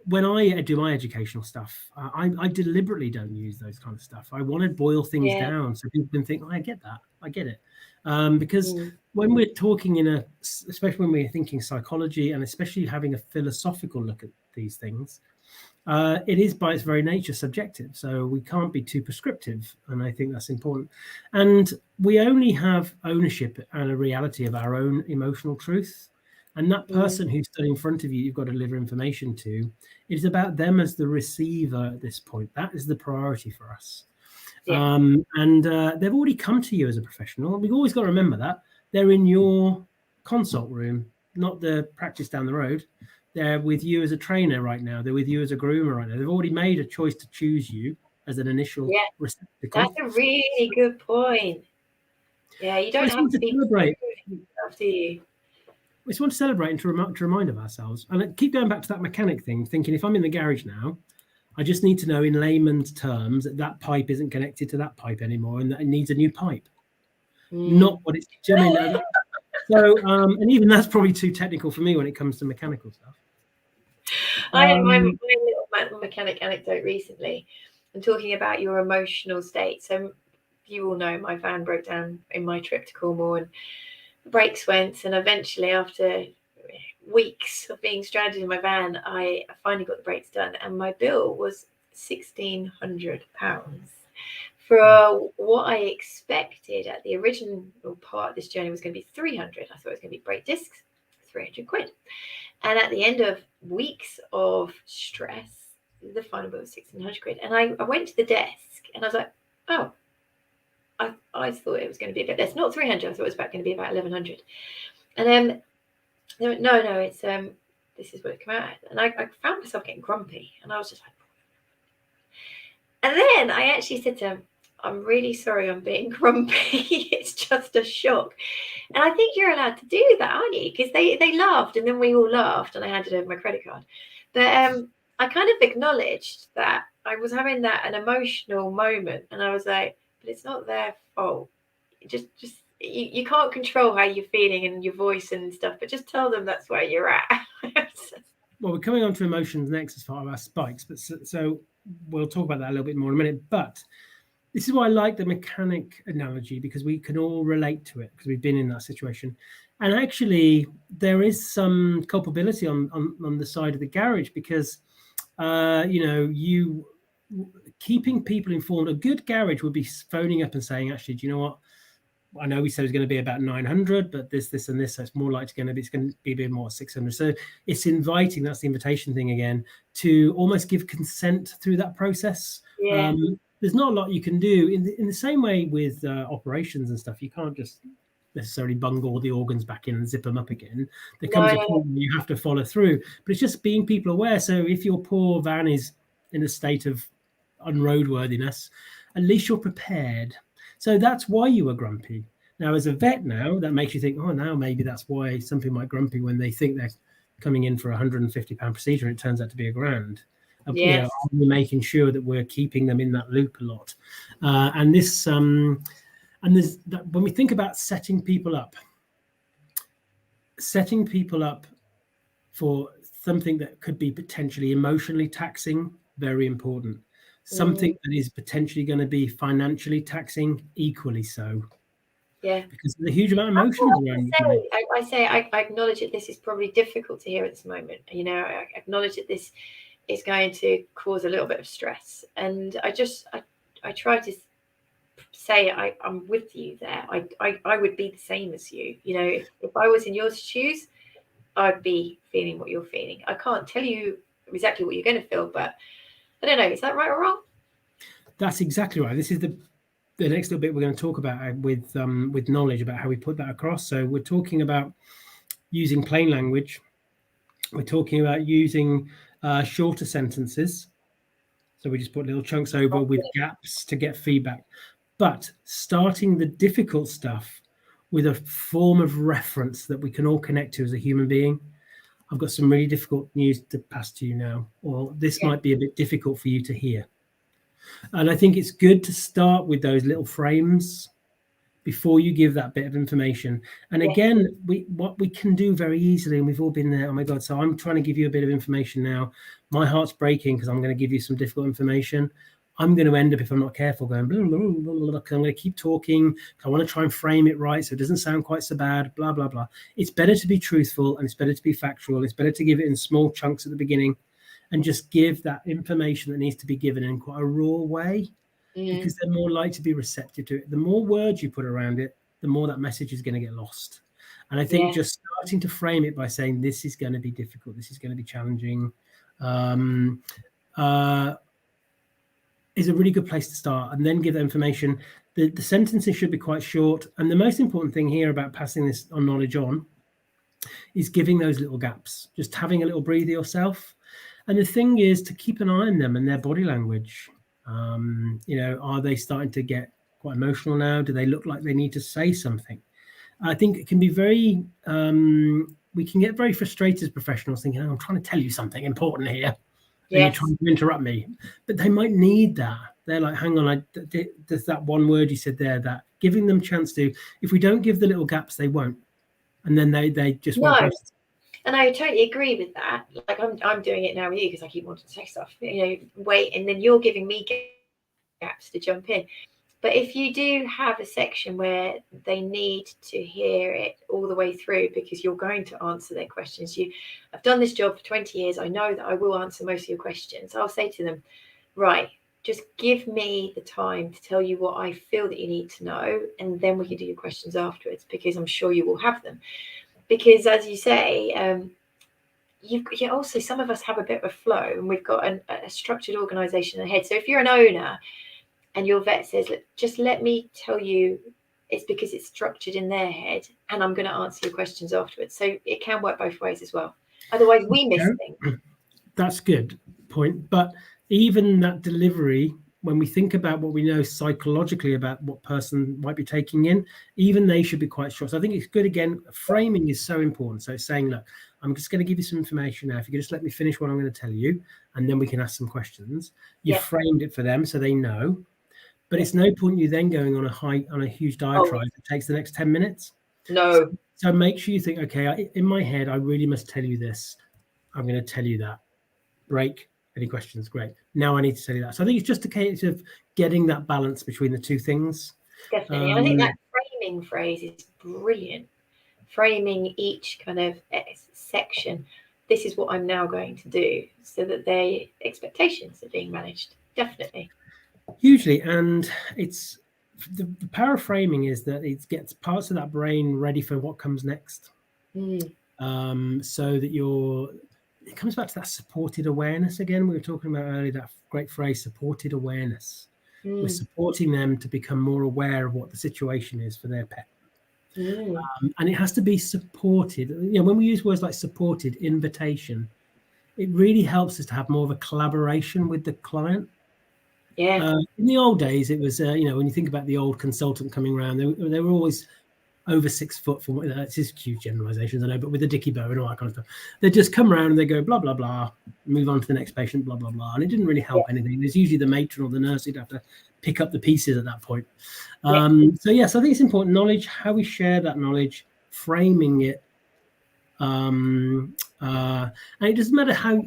when I do my educational stuff, I deliberately don't use those kind of stuff. I want to boil things down so people can think, oh, I get that, I get it. Because when we're talking especially when we're thinking psychology, and especially having a philosophical look at these things, it is by its very nature subjective. So we can't be too prescriptive, and I think that's important. And we only have ownership and a reality of our own emotional truth. And that person who's stood in front of you, you've got to deliver information to, it's about them as the receiver at this point. That is the priority for us. Yeah. And they've already come to you as a professional. We've always got to remember that. They're in your consult room, not the practice down the road. They're with you as a trainer right now. They're with you as a groomer right now. They've already made a choice to choose you as an initial receptacle. That's a really good point. Yeah, you don't have to be celebrate after you. We just want to celebrate and to remind of ourselves. And I keep going back to that mechanic thing, thinking if I'm in the garage now, I just need to know in layman's terms that pipe isn't connected to that pipe anymore and that it needs a new pipe. Not what it's doing. So, and even that's probably too technical for me when it comes to mechanical stuff. I had my little mechanic anecdote recently. I'm talking about your emotional state. So you all know my van broke down in my trip to Cornwall, and the brakes went, and eventually after weeks of being stranded in my van, I finally got the brakes done, and my bill was £1,600 for what I expected at the original part of this journey was going to be 300. I thought it was going to be brake discs, 300 quid. And at the end of weeks of stress, the final bill was 1,600 quid. And I went to the desk and I was like, oh, I thought it was going to be a bit less, not 300. I thought it was going to be about 1,100. And then they went, no, it's this is what it came out at. And I found myself getting grumpy, and I was just like, and then I actually said to him, I'm really sorry I'm being grumpy. It's just a shock. And I think you're allowed to do that, aren't you? Because they laughed, and then we all laughed, and I handed over my credit card. But I kind of acknowledged that I was having an emotional moment, and I was like, but it's not their fault. Just you can't control how you're feeling and your voice and stuff, but just tell them that's where you're at. Well, we're coming on to emotions next as part of our spikes, but so we'll talk about that a little bit more in a minute. But this is why I like the mechanic analogy, because we can all relate to it because we've been in that situation. And actually, there is some culpability on the side of the garage because, you keeping people informed. A good garage would be phoning up and saying, actually, do you know what? I know we said it's going to be about 900, but this, and this, so it's more likely it's going to be a bit more 600. So it's inviting, that's the invitation thing again, to almost give consent through that process. Yeah. There's not a lot you can do in the same way with operations and stuff. You can't just necessarily bungle all the organs back in and zip them up again. There comes a point where you have to follow through, but it's just being people aware. So if your poor van is in a state of unroadworthiness, at least you're prepared. So that's why you were grumpy. Now, as a vet now, that makes you think, oh, now maybe that's why some people might grumpy when they think they're coming in for a £150 procedure and it turns out to be £1,000. Yes. We're making sure that we're keeping them in that loop a lot. And there's when we think about setting people up for something that could be potentially emotionally taxing, very important. Something that is potentially going to be financially taxing, equally so. Yeah, because there's a huge amount of emotions around. I acknowledge that this is probably difficult to hear at this moment. I acknowledge that this is going to cause a little bit of stress, and I try to say I'm with you there. I would be the same as you. If I was in your shoes, I'd be feeling what you're feeling. I can't tell you exactly what you're going to feel, but I don't know. Is that right or wrong? That's exactly right. This is the next little bit we're going to talk about with knowledge about how we put that across. So we're talking about using plain language. We're talking about using shorter sentences. So we just put little chunks over with gaps to get feedback. But starting the difficult stuff with a form of reference that we can all connect to as a human being. I've got some really difficult news to pass to you now, or this might be a bit difficult for you to hear. And I think it's good to start with those little frames before you give that bit of information. And again, what we can do very easily, and we've all been there, oh my God, so I'm trying to give you a bit of information now. My heart's breaking because I'm going to give you some difficult information. I'm going to end up, if I'm not careful, going, blah, blah, blah, blah, blah, 'cause I'm going to keep talking. I want to try and frame it right so it doesn't sound quite so bad, blah, blah, blah. It's better to be truthful, and it's better to be factual. It's better to give it in small chunks at the beginning and just give that information that needs to be given in quite a raw way, because they're more likely to be receptive to it. The more words you put around it, the more that message is going to get lost. And I think just starting to frame it by saying, this is going to be difficult, this is going to be challenging, is a really good place to start, and then give that information. The sentences should be quite short. And the most important thing here about passing this on knowledge on is giving those little gaps, just having a little breather yourself. And the thing is to keep an eye on them and their body language. Are they starting to get quite emotional now? Do they look like they need to say something? I think it can be very, we can get very frustrated as professionals thinking, I'm trying to tell you something important here. And you're trying to interrupt me. But they might need that. They're like, hang on, there's that one word you said there, that giving them chance to, if we don't give the little gaps, they won't. And then they just won't process. And I totally agree with that. Like I'm doing it now with you because I keep wanting to say stuff, wait, and then you're giving me gaps to jump in. But if you do have a section where they need to hear it all the way through because you're going to answer their questions, I've done this job for 20 years. I know that I will answer most of your questions. I'll say to them, right, just give me the time to tell you what I feel that you need to know, and then we can do your questions afterwards, because I'm sure you will have them. Because as you say, also some of us have a bit of a flow, and we've got a structured organization ahead. So if you're an owner and your vet says, just let me tell you, it's because it's structured in their head, and I'm going to answer your questions afterwards. So it can work both ways as well. Otherwise, we miss things. That's good point. But even that delivery, when we think about what we know psychologically about what person might be taking in, even they should be quite short. So I think it's good, again, framing is so important. So it's saying, look, I'm just going to give you some information now. If you could just let me finish what I'm going to tell you, and then we can ask some questions. You've framed it for them so they know. But it's no point you then going on a huge diatribe that takes the next 10 minutes. No. So make sure you think, okay, in my head, I really must tell you this. I'm going to tell you that. Break. Any questions? Great. Now I need to tell you that. So I think it's just a case of getting that balance between the two things. Definitely. I think that framing phrase is brilliant. Framing each kind of section. This is what I'm now going to do, so that their expectations are being managed. Definitely. Hugely. And it's the power of framing is that it gets parts of that brain ready for what comes next. So that it comes back to that supported awareness again. We were talking about earlier, that great phrase, supported awareness. We're supporting them to become more aware of what the situation is for their pet. And it has to be supported. When we use words like supported, invitation, it really helps us to have more of a collaboration with the client. In the old days, it was, when you think about the old consultant coming around, they were always over 6 foot. This is huge generalizations, I know, but with the dicky bow and all that kind of stuff, they just come around and they go blah blah blah, move on to the next patient, blah blah blah, and it didn't really help anything. There's usually the matron or the nurse who'd have to pick up the pieces at that point. So I think it's important knowledge, how we share that knowledge, framing it, and it doesn't matter how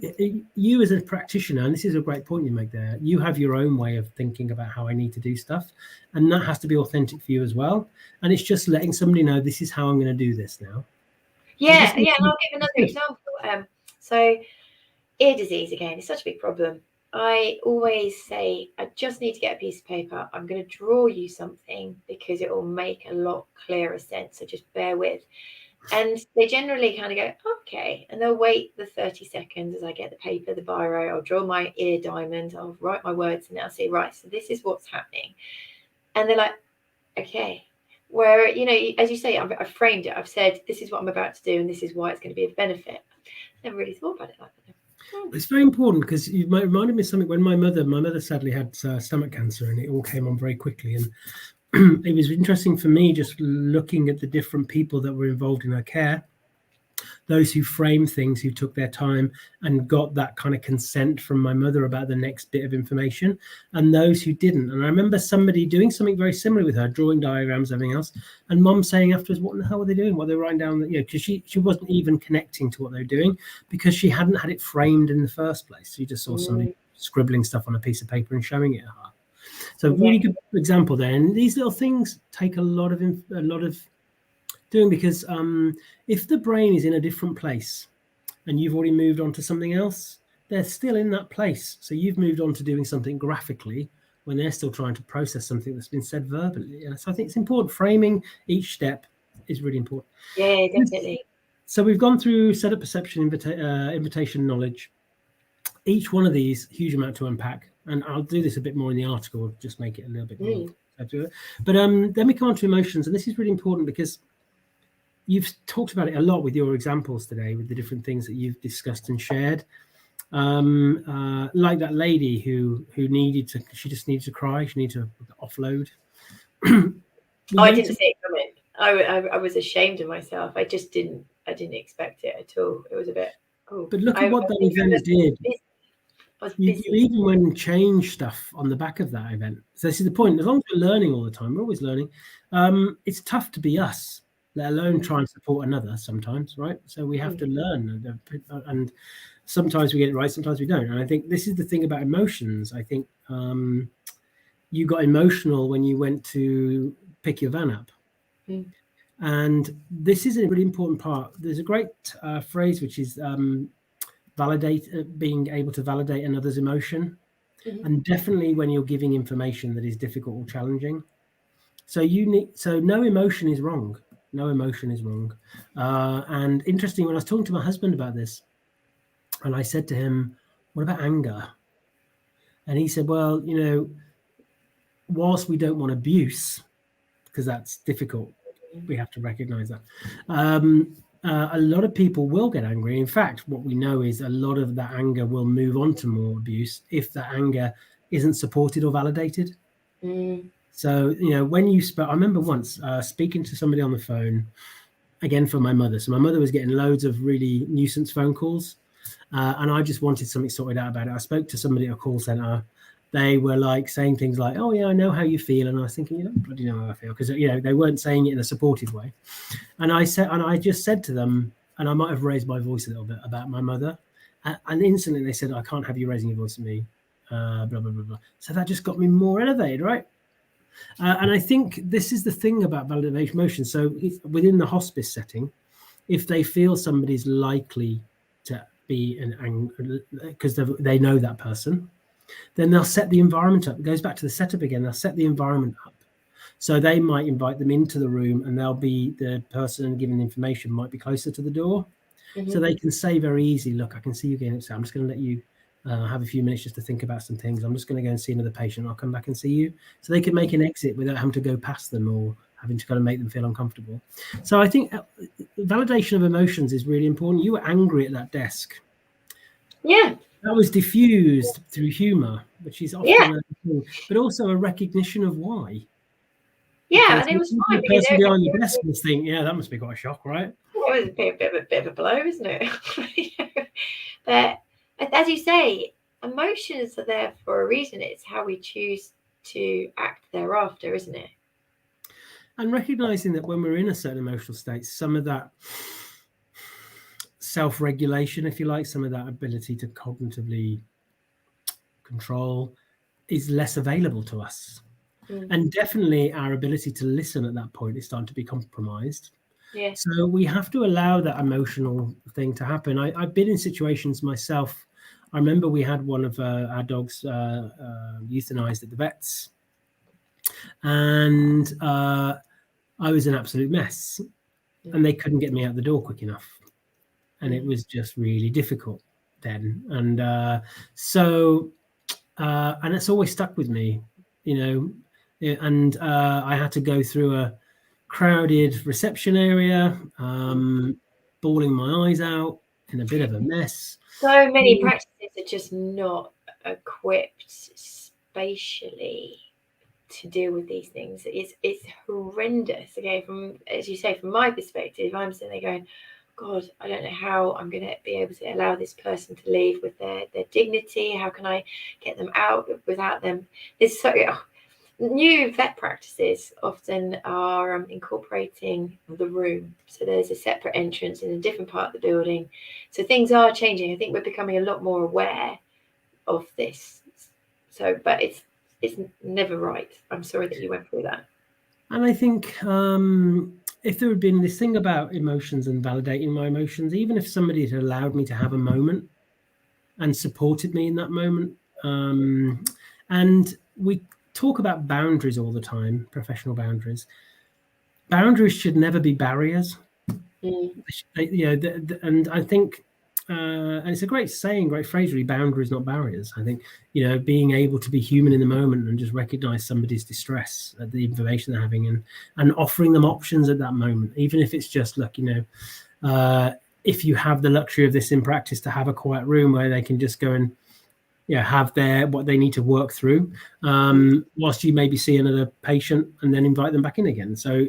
you as a practitioner, and this is a great point you make there, you have your own way of thinking about how I need to do stuff, and that has to be authentic for you as well. And it's just letting somebody know, this is how I'm going to do this now. And I'll give another example. So ear disease, again, is such a big problem. I always say, I just need to get a piece of paper. I'm going to draw you something because it will make a lot clearer sense. So just bear with. And they generally kind of go, okay. And they'll wait the 30 seconds as I get the paper, the biro. I'll draw my ear diamond. I'll write my words, and I'll say, right, so this is what's happening. And they're like, okay. Where, as you say, I've framed it. I've said, this is what I'm about to do, and this is why it's going to be of benefit. I never really thought about it like that. It's very important, because you reminded me of something. When my mother sadly had stomach cancer, and it all came on very quickly. And it was interesting for me just looking at the different people that were involved in her care. those who framed things, who took their time and got that kind of consent from my mother about the next bit of information, and those who didn't. And I remember somebody doing something very similar with her, drawing diagrams, everything else, and Mum saying afterwards, what the hell were they doing? What they were writing down, because she wasn't even connecting to what they were doing because she hadn't had it framed in the first place. She just saw somebody scribbling stuff on a piece of paper and showing it to her. So really good example there. And these little things take a lot of doing, because if the brain is in a different place and you've already moved on to something else, they're still in that place. So you've moved on to doing something graphically when they're still trying to process something that's been said verbally. So I think it's important. Framing each step is really important. Yeah, definitely. So we've gone through setup, perception, invitation, knowledge. Each one of these, huge amount to unpack. And I'll do this a bit more in the article, just make it a little bit more. But then we come on to emotions. And this is really important because you've talked about it a lot with your examples today, with the different things that you've discussed and shared. Like that lady who she just needed to cry. She needed to offload. I didn't see it coming. I was ashamed of myself. I didn't expect it at all. It was a bit. But look at what that event did. You even went and changed stuff on the back of that event. So this is the point. As long as we're learning all the time, we're always learning. It's tough to be us, let alone try and support another sometimes, right? So we have to learn, and sometimes we get it right, sometimes we don't. And I think this is the thing about emotions. I think you got emotional when you went to pick your van up. And this is a really important part. There's a great phrase, which is being able to validate another's emotion. And definitely when you're giving information that is difficult or challenging. So no emotion is wrong. No emotion is wrong. And interesting, when I was talking to my husband about this, and I said to him, what about anger? And he said, well, whilst we don't want abuse, because that's difficult, we have to recognize that. A lot of people will get angry. In fact, what we know is a lot of that anger will move on to more abuse if that anger isn't supported or validated. So, when you I remember once speaking to somebody on the phone, again for my mother. So my mother was getting loads of really nuisance phone calls, and I just wanted something sorted out about it. I spoke to somebody at a call center. They were like saying things like, oh yeah, I know how you feel. And I was thinking, you don't bloody know how I feel, because they weren't saying it in a supportive way. And I just said to them, and I might have raised my voice a little bit about my mother, and instantly they said, I can't have you raising your voice at me, blah, blah, blah, blah. So that just got me more elevated, right? And I think this is the thing about validation emotion. So within the hospice setting, if they feel somebody's likely to be because they know that person, then they'll set the environment up. It goes back to the setup again. They'll set the environment up. So they might invite them into the room, and the person giving the information might be closer to the door. So they can say very easy, look, I can see you getting upset. I'm just going to let you have a few minutes just to think about some things. I'm just going to go and see another patient. I'll come back and see you. So they can make an exit without having to go past them or having to kind of make them feel uncomfortable. So I think validation of emotions is really important. You were angry at that desk. Yeah. That was diffused through humor, which is often but also a recognition of why. Yeah, and it was fine. The person behind the desk was thinking, yeah, that must be quite a shock, right? It was a bit of a blow, isn't it? But as you say, emotions are there for a reason. It's how we choose to act thereafter, isn't it? And recognizing that when we're in a certain emotional state, some of that self-regulation, if you like, some of that ability to cognitively control is less available to us. And definitely our ability to listen at that point is starting to be compromised. Yeah. So we have to allow that emotional thing to happen. I've been in situations myself. I remember we had one of our dogs euthanized at the vets, and I was an absolute mess, and they couldn't get me out the door quick enough. And it was just really difficult then. And and it's always stuck with me, and I had to go through a crowded reception area, bawling my eyes out in a bit of a mess. So many practices are just not equipped spatially to deal with these things. It's horrendous. Okay, as you say, from my perspective, I'm sitting there going, God, I don't know how I'm going to be able to allow this person to leave with their dignity. How can I get them out without them? There's so new vet practices often are incorporating the room. So there's a separate entrance in a different part of the building. So things are changing. I think we're becoming a lot more aware of this. So, but it's never right. I'm sorry that you went through that. And I think if there had been this thing about emotions and validating my emotions, even if somebody had allowed me to have a moment and supported me in that moment, and we talk about boundaries all the time, professional boundaries. Boundaries should never be barriers. And I think, and it's a great saying, great phrase, really, boundaries, not barriers. I think, being able to be human in the moment and just recognize somebody's distress at the information they're having and offering them options at that moment, even if it's just like, if you have the luxury of this in practice to have a quiet room where they can just go and have what they need to work through, whilst you maybe see another patient and then invite them back in again. So,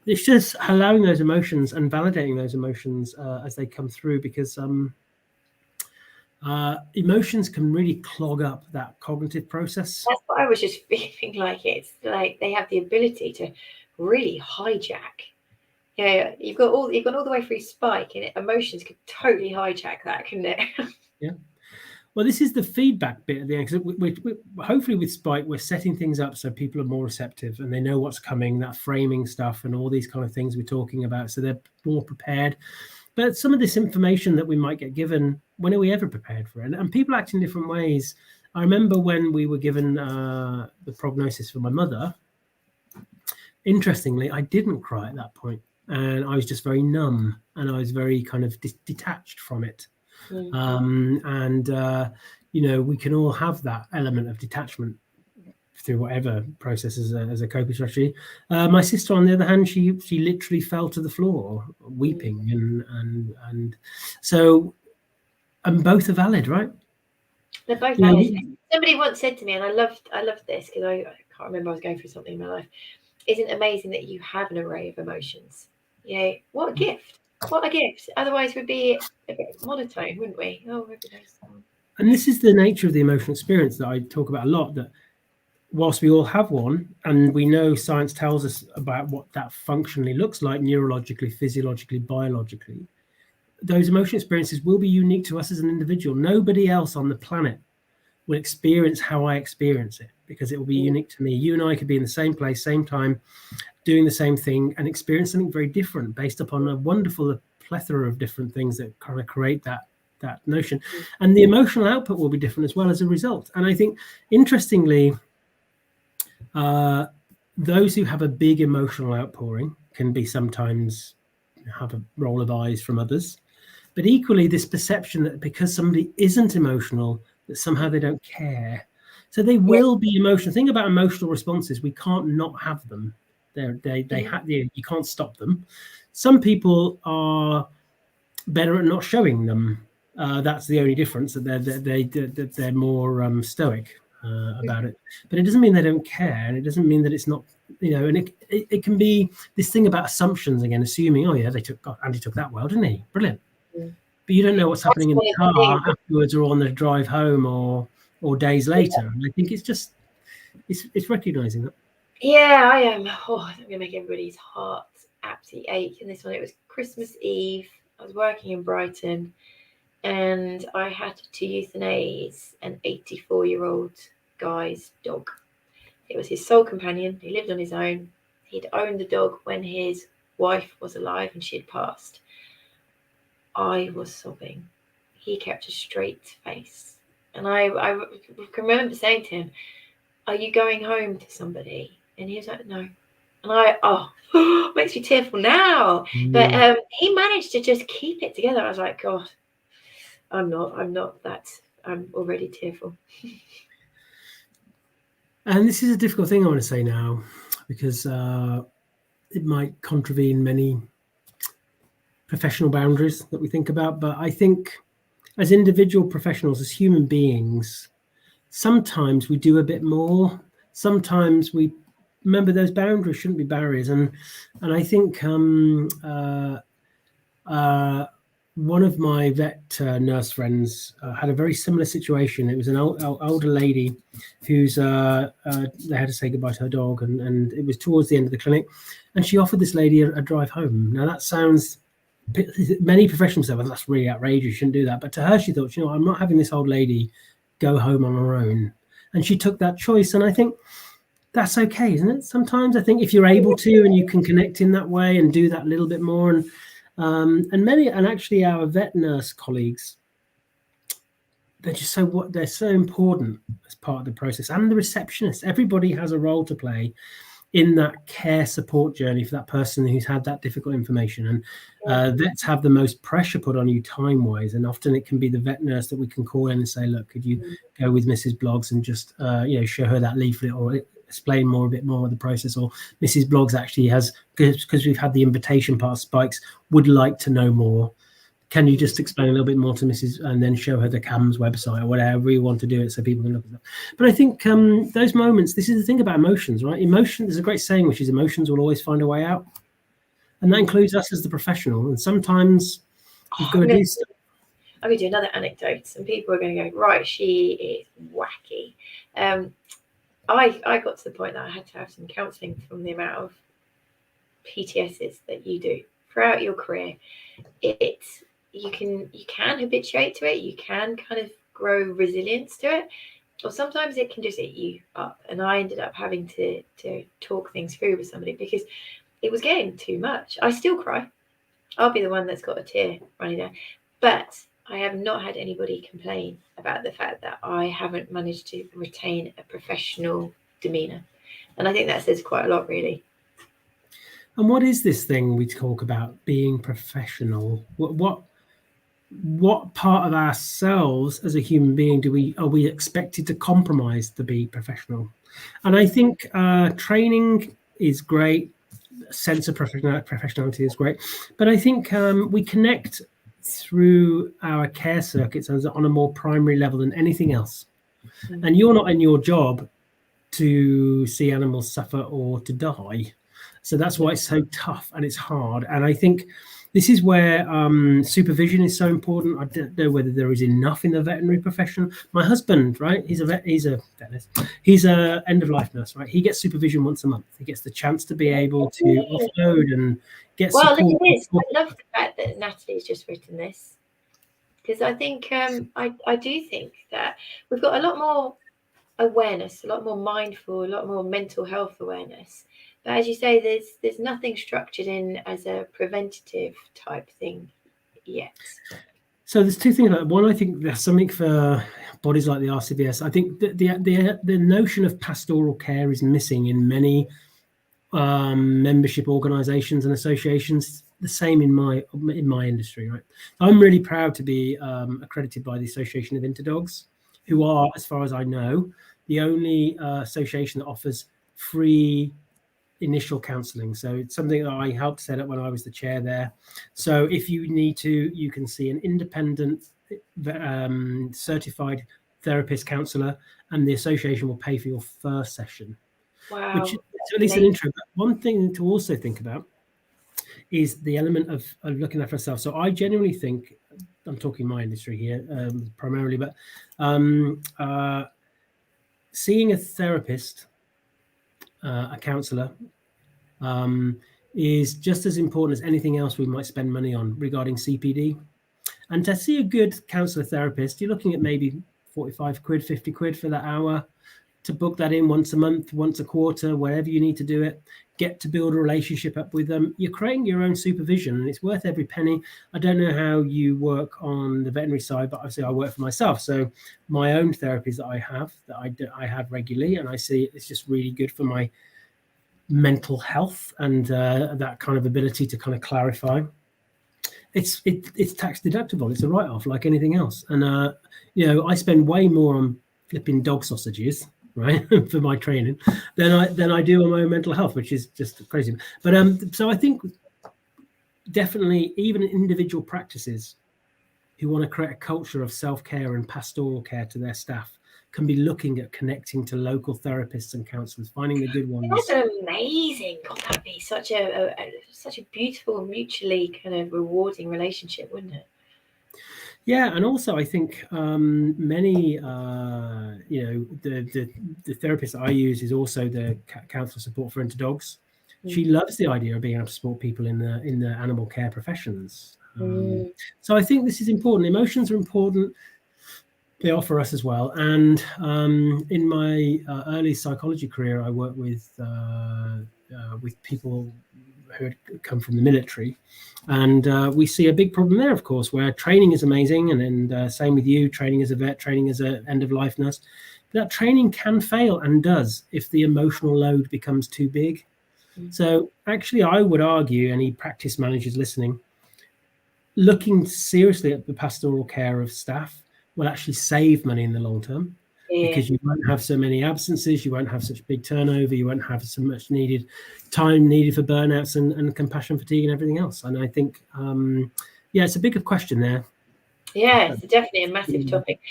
it's just allowing those emotions and validating those emotions as they come through, because emotions can really clog up that cognitive process. That's what I was just feeling like. It's like they have the ability to really hijack. Yeah, you've gone all the way through Spike, and emotions could totally hijack that, couldn't it? Yeah. Well, this is the feedback bit at the end, because we hopefully with Spike, we're setting things up so people are more receptive and they know what's coming, that framing stuff and all these kind of things we're talking about, so they're more prepared. But some of this information that we might get given, when are we ever prepared for it? And people act in different ways. I remember when we were given the prognosis for my mother, interestingly, I didn't cry at that point, and I was just very numb, and I was very kind of detached from it. We can all have that element of detachment through whatever process as a coping strategy. My sister, on the other hand, she literally fell to the floor weeping, and so, and both are valid, right? They're both valid. Somebody once said to me, and I loved this, because I can't remember, I was going through something in my life. Isn't it amazing that you have an array of emotions? Yeah, what a gift. What a gift. Otherwise, we'd be a bit monotone, wouldn't we? Oh, and this is the nature of the emotional experience that I talk about a lot, that whilst we all have one, and we know science tells us about what that functionally looks like, neurologically, physiologically, biologically, those emotional experiences will be unique to us as an individual. Nobody else on the planet will experience how I experience it, because it will be unique to me. You and I could be in the same place, same time, doing the same thing, and experience something very different based upon a wonderful plethora of different things that kind of create that notion. And the emotional output will be different as well as a result. And I think, interestingly, those who have a big emotional outpouring can be sometimes have a roll of eyes from others. But equally, this perception that because somebody isn't emotional, that somehow they don't care. So they will be emotional. The thing about emotional responses, we can't not have them. You can't stop them. Some people are better at not showing them. That's the only difference, that they're more stoic about it. But it doesn't mean they don't care, and it doesn't mean that it's not, and it can be this thing about assumptions again, assuming, oh yeah, Andy took that well, didn't he? Brilliant. But you don't know what's happening in the car afterwards, or on the drive home, or days later. And I think it's recognizing that. Yeah, I am. I'm going to make everybody's heart absolutely ache. And this one, it was Christmas Eve. I was working in Brighton, and I had to euthanize an 84-year-old guy's dog. It was his sole companion. He lived on his own. He'd owned the dog when his wife was alive and she had passed. I was sobbing. He kept a straight face. And I can remember saying to him, "Are you going home to somebody?" And he was like, "No." And makes me tearful now. But he managed to just keep it together. I was like, God, I'm not that. I'm already tearful. And this is a difficult thing I want to say now, because it might contravene many professional boundaries that we think about. But I think as individual professionals, as human beings, sometimes we do a bit more. Sometimes we remember, those boundaries shouldn't be barriers. And I think one of my vet nurse friends had a very similar situation. It was an older lady who's they had to say goodbye to her dog, and it was towards the end of the clinic, and she offered this lady a drive home. Now that sounds, many professionals say, well, that's really outrageous, you shouldn't do that. But to her, she thought, I'm not having this old lady go home on her own. And she took that choice. And I think that's okay, isn't it? Sometimes I think if you're able to and you can connect in that way and do that a little bit more, and actually our vet nurse colleagues, they're so important as part of the process, and the receptionist. Everybody has a role to play in that care support journey for that person who's had that difficult information. And vets have the most pressure put on you time-wise, and often it can be the vet nurse that we can call in and say, look, could you go with Mrs. Bloggs and just show her that leaflet, or explain a bit more of the process, or Mrs. Bloggs actually has, because we've had the invitation part of Spikes, would like to know more. Can you just explain a little bit more to Mrs. and then show her the CAMS website or whatever you want to do it so people can look at that. But I think those moments, this is the thing about emotions, right? There's a great saying, which is emotions will always find a way out. And that includes us as the professional. And sometimes you've got to do stuff. I'm going to do another anecdote, and people are going to go, right, she is wacky. I got to the point that I had to have some counselling from the amount of PTSs that you do throughout your career. You can habituate to it, you can kind of grow resilience to it, or sometimes it can just eat you up. And I ended up having to talk things through with somebody because it was getting too much. I still cry. I'll be the one that's got a tear running down, but I have not had anybody complain about the fact that I haven't managed to retain a professional demeanour. And I think that says quite a lot, really. And what is this thing we talk about, being professional? What part of ourselves as a human being are we expected to compromise to be professional? And I think training is great, a sense of professionality is great, but I think we connect through our care circuits on a more primary level than anything else. Mm-hmm. And you're not in your job to see animals suffer or to die. So that's why it's so tough and it's hard. And I think this is where supervision is so important. I don't know whether there is enough in the veterinary profession. My husband, right? He's a veterinarian. He's a end-of-life nurse, right? He gets supervision once a month. He gets the chance to be able to offload and get support. Well, look at this. I love the fact that Natalie's just written this, because I think I do think that we've got a lot more awareness, a lot more mindful, a lot more mental health awareness. But as you say, there's nothing structured in as a preventative type thing yet. So there's two things about it. One, I think there's something for bodies like the RCVS. I think the notion of pastoral care is missing in many membership organisations and associations. The same in my industry, right? I'm really proud to be accredited by the Association of Interdogs, who are, as far as I know, the only association that offers free initial counselling. So it's something that I helped set up when I was the chair there. So if you need to, you can see an independent certified therapist counsellor, and the association will pay for your first session. Wow. Which is at least an intro. But one thing to also think about is the element of looking after ourselves. So I genuinely think, I'm talking my industry here primarily, but seeing a therapist, a counsellor, is just as important as anything else we might spend money on regarding CPD. And to see a good counsellor therapist, you're looking at maybe 45 quid, 50 quid for that hour. To book that in once a month, once a quarter, wherever you need to do it, get to build a relationship up with them. You're creating your own supervision, and it's worth every penny. I don't know how you work on the veterinary side, but obviously I work for myself. So my own therapies that I have regularly, and I see it's just really good for my mental health and that kind of ability to kind of clarify. It's tax deductible. It's a write-off like anything else. And I spend way more on flipping dog sausages, right, for my training than I do on my own mental health, which is just crazy. But so I think definitely even individual practices who want to create a culture of self-care and pastoral care to their staff can be looking at connecting to local therapists and counsellors, finding the good ones. That's amazing. God, that'd be such a beautiful, mutually kind of rewarding relationship, wouldn't it? Yeah, and also I think many, the therapist I use is also the counsellor support for dogs. She loves the idea of being able to support people in the animal care professions. So I think this is important. Emotions are important. They offer us as well. And in my early psychology career, I worked with people who had come from the military, and we see a big problem there, of course, where training is amazing, and same with you, training as a vet, training as an end-of-life nurse. But that training can fail, and does, if the emotional load becomes too big. So actually, I would argue, any practice managers listening, looking seriously at the pastoral care of staff will actually save money in the long term, because you won't have so many absences, you won't have such big turnover, you won't have so much time needed for burnouts and compassion fatigue and everything else. And I think, it's a bigger question there. Yeah, it's definitely a massive topic.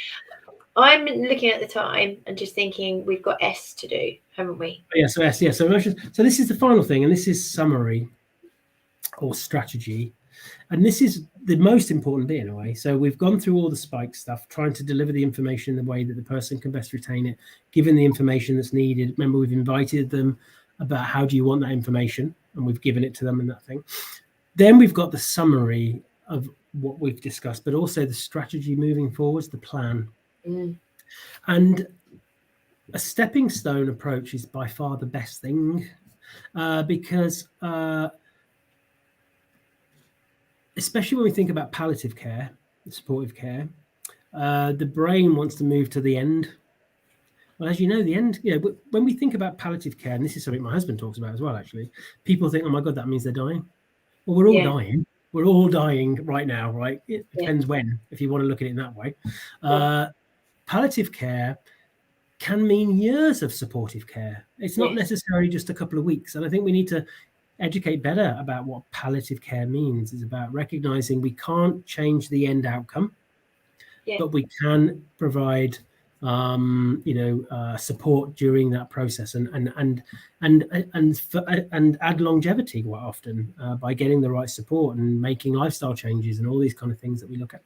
I'm looking at the time and just thinking we've got S to do, haven't we? So S, so emotions. So this is the final thing, and this is summary or strategy. And this is the most important bit in a way. So we've gone through all the spike stuff, trying to deliver the information in the way that the person can best retain it, given the information that's needed. Remember, we've invited them about how do you want that information, and we've given it to them and that thing. Then we've got the summary of what we've discussed, but also the strategy moving forwards, the plan. And a stepping stone approach is by far the best thing, because especially when we think about palliative care, supportive care, the brain wants to move to the end. Well, as you know, the end, when we think about palliative care, and this is something my husband talks about as well, actually, people think, oh my God, that means they're dying. Well, we're all dying. We're all dying right now, right? It depends when, if you want to look at it in that way. Palliative care can mean years of supportive care. It's not necessarily just a couple of weeks. And I think we need to educate better about what palliative care means. It's about recognizing we can't change the end outcome, but we can provide support during that process, and add longevity quite often by getting the right support and making lifestyle changes and all these kind of things that we look at.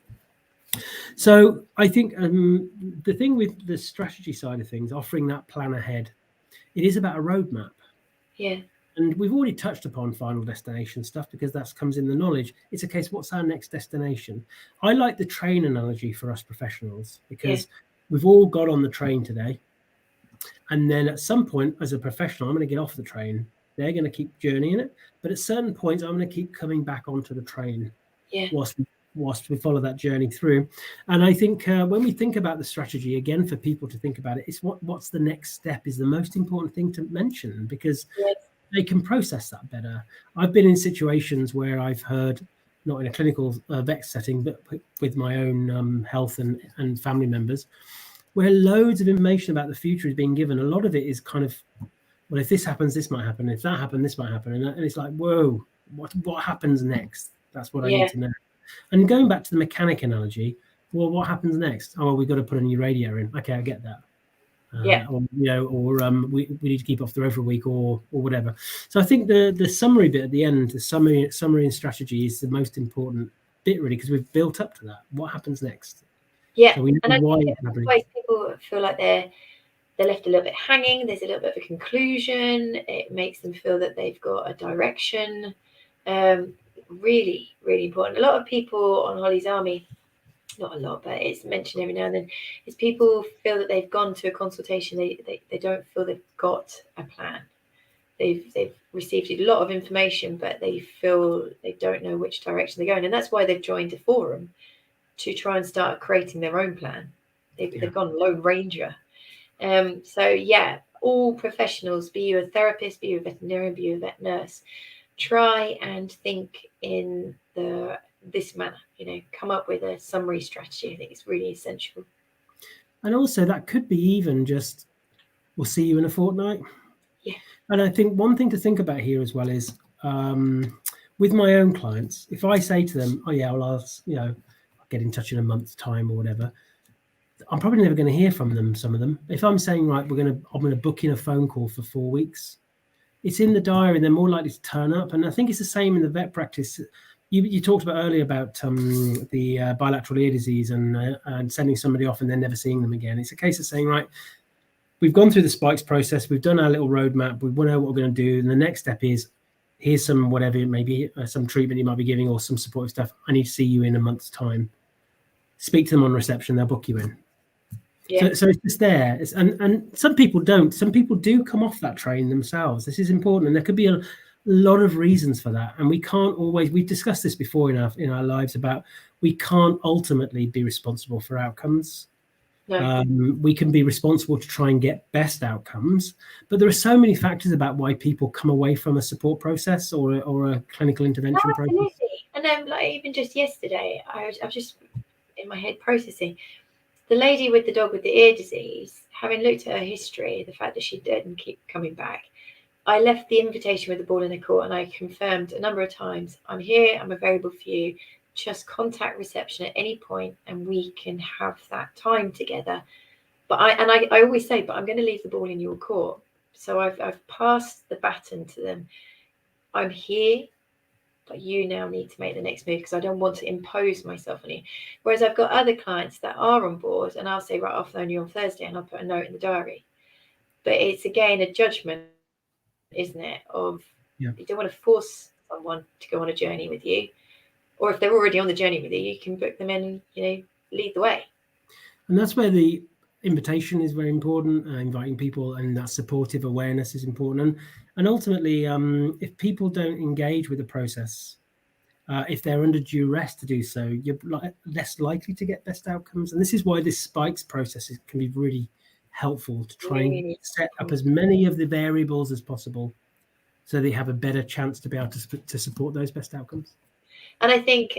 So I think the thing with the strategy side of things, offering that plan ahead, it is about a roadmap. And we've already touched upon final destination stuff, because that comes in the knowledge. It's a case, what's our next destination? I like the train analogy for us professionals, because we've all got on the train today. And then at some point, as a professional, I'm going to get off the train. They're going to keep journeying it. But at certain points, I'm going to keep coming back onto the train whilst we follow that journey through. And I think when we think about the strategy, again, for people to think about it, it's what's the next step is the most important thing to mention, because they can process that better. I've been in situations where I've heard, not in a clinical vet setting, but with my own health and family members, where loads of information about the future is being given. A lot of it is kind of, well, if this happens, this might happen. If that happens, this might happen. And it's like, whoa, what happens next? That's what I need to know. And going back to the mechanic analogy, well, what happens next? Oh, well, we've got to put a new radio in. Okay, I get that. We need to keep off the road for a week or whatever. So I think the summary bit at the end, the summary and strategy is the most important bit, really, because we've built up to that. What happens next? So we know why people feel like they're left a little bit hanging. There's a little bit of a conclusion. It makes them feel that they've got a direction. Really, really important. A lot of people on Holly's Army, not a lot, but it's mentioned every now and then, is people feel that they've gone to a consultation, they don't feel they've got a plan. They've received a lot of information, but they feel they don't know which direction they're going, and that's why they've joined a forum to try and start creating their own plan. They've gone Lone Ranger. All professionals, be you a therapist, be you a veterinarian, be you a vet nurse, try and think in this manner, come up with a summary strategy. I think it's really essential. And also that could be even just, we'll see you in a fortnight. And I think one thing to think about here as well is with my own clients, if I say to them, oh yeah, well, I'll get in touch in a month's time or whatever, I'm probably never going to hear from them. Some of them, if I'm saying, right, I'm going to book in a phone call for 4 weeks, it's in the diary. They're more likely to turn up. And I think it's the same in the vet practice. You talked about earlier about the bilateral ear disease and sending somebody off and then never seeing them again. It's a case of saying, right, we've gone through the spikes process. We've done our little roadmap. We know what we're going to do. And the next step is, here's some whatever it may be, some treatment you might be giving or some supportive stuff. I need to see you in a month's time. Speak to them on reception. They'll book you in. Yeah. So it's just there. And some people don't. Some people do come off that train themselves. This is important. And there could be a lot of reasons for that. And we can't always, we've discussed this before in our lives about, we can't ultimately be responsible for outcomes. No. We can be responsible to try and get best outcomes, but there are so many factors about why people come away from a support process or a clinical intervention process. And then, like, even just yesterday, I was just in my head processing the lady with the dog with the ear disease. Having looked at her history, the fact that she didn't keep coming back, I left the invitation with the ball in the court, and I confirmed a number of times, I'm here, I'm available for you. Just contact reception at any point and we can have that time together. But I always say, but I'm going to leave the ball in your court. So I've passed the baton to them. I'm here, but you now need to make the next move because I don't want to impose myself on you. Whereas I've got other clients that are on board and I'll say, right, I'll phone you on Thursday and I'll put a note in the diary. But it's again a judgment, isn't it? Of you don't want to force someone to go on a journey with you. Or if they're already on the journey with you, you can book them in and, lead the way. And that's where the invitation is very important, inviting people, and that supportive awareness is important. And ultimately, if people don't engage with the process, if they're under duress to do so, you're less likely to get best outcomes. And this is why this spikes process can be really helpful to try and set up as many of the variables as possible so they have a better chance to be able to support those best outcomes. And I think,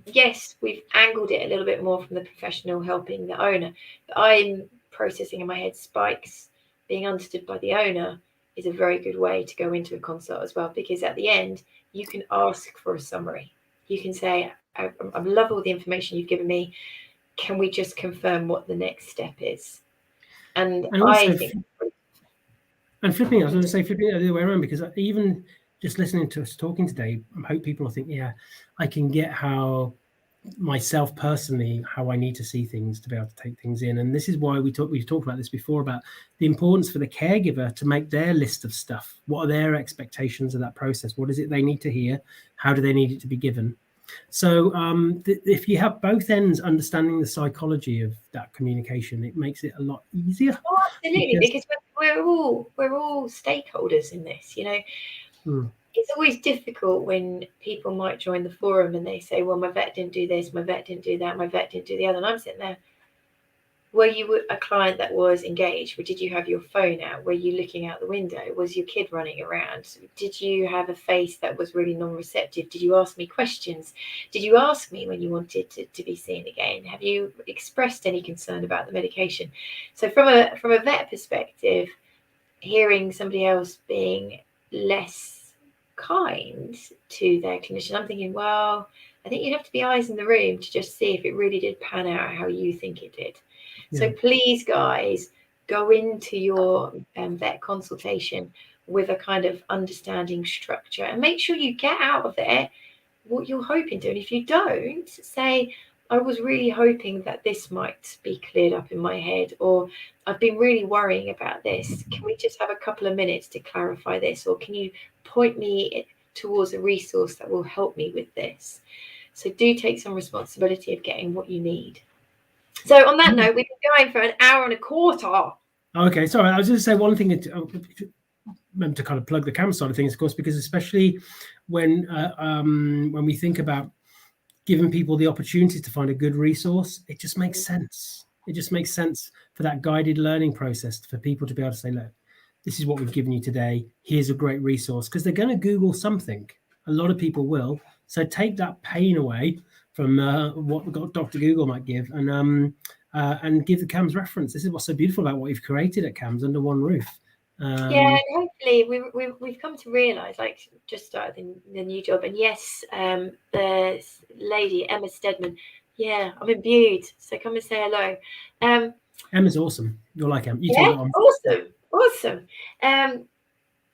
yes, we've angled it a little bit more from the professional helping the owner. But I'm processing in my head spikes being understood by the owner is a very good way to go into a consult as well, because at the end, you can ask for a summary. You can say, I love all the information you've given me. Can we just confirm what the next step is? And I think... And flipping, I was going to say, flipping it the other way around, because even just listening to us talking today, I hope people will think, yeah, I can get how myself personally, how I need to see things to be able to take things in. And this is why we've talked about this before, about the importance for the caregiver to make their list of stuff. What are their expectations of that process? What is it they need to hear? How do they need it to be given? So if you have both ends understanding the psychology of that communication, it makes it a lot easier. Oh, absolutely, because we're all stakeholders in this, It's always difficult when people might join the forum and they say, well, my vet didn't do this, my vet didn't do that, my vet didn't do the other. And I'm sitting there, were you a client that was engaged? Or did you have your phone out? Were you looking out the window? Was your kid running around? Did you have a face that was really non-receptive? Did you ask me questions? Did you ask me when you wanted to be seen again? Have you expressed any concern about the medication? So from a vet perspective, hearing somebody else being less kind to their clinician, I'm thinking, well, I think you'd have to be eyes in the room to just see if it really did pan out how you think it did. Yeah. So please, guys, go into your vet consultation with a kind of understanding structure and make sure you get out of it what you're hoping to. And if you don't, say, I was really hoping that this might be cleared up in my head, or I've been really worrying about this. Can we just have a couple of minutes to clarify this? Or can you point me towards a resource that will help me with this? So do take some responsibility of getting what you need. So on that note, we've been going for an hour and a quarter. Okay, sorry. I was just going to say one thing to kind of plug the CAM side of things, of course, because especially when we think about giving people the opportunity to find a good resource, it just makes sense. It just makes sense for that guided learning process for people to be able to say, look, this is what we've given you today. Here's a great resource, because they're going to Google something. A lot of people will. So take that pain away from what Dr. Google might give, and give the CAMS reference. This is what's so beautiful about what you've created at CAMS under one roof. And hopefully we've come to realise, like, just started the new job, and yes, the lady Emma Stedman, Yeah, I'm imbued. So come and say hello. Emma's awesome. You'll like Emma. You Yeah, take it on. awesome.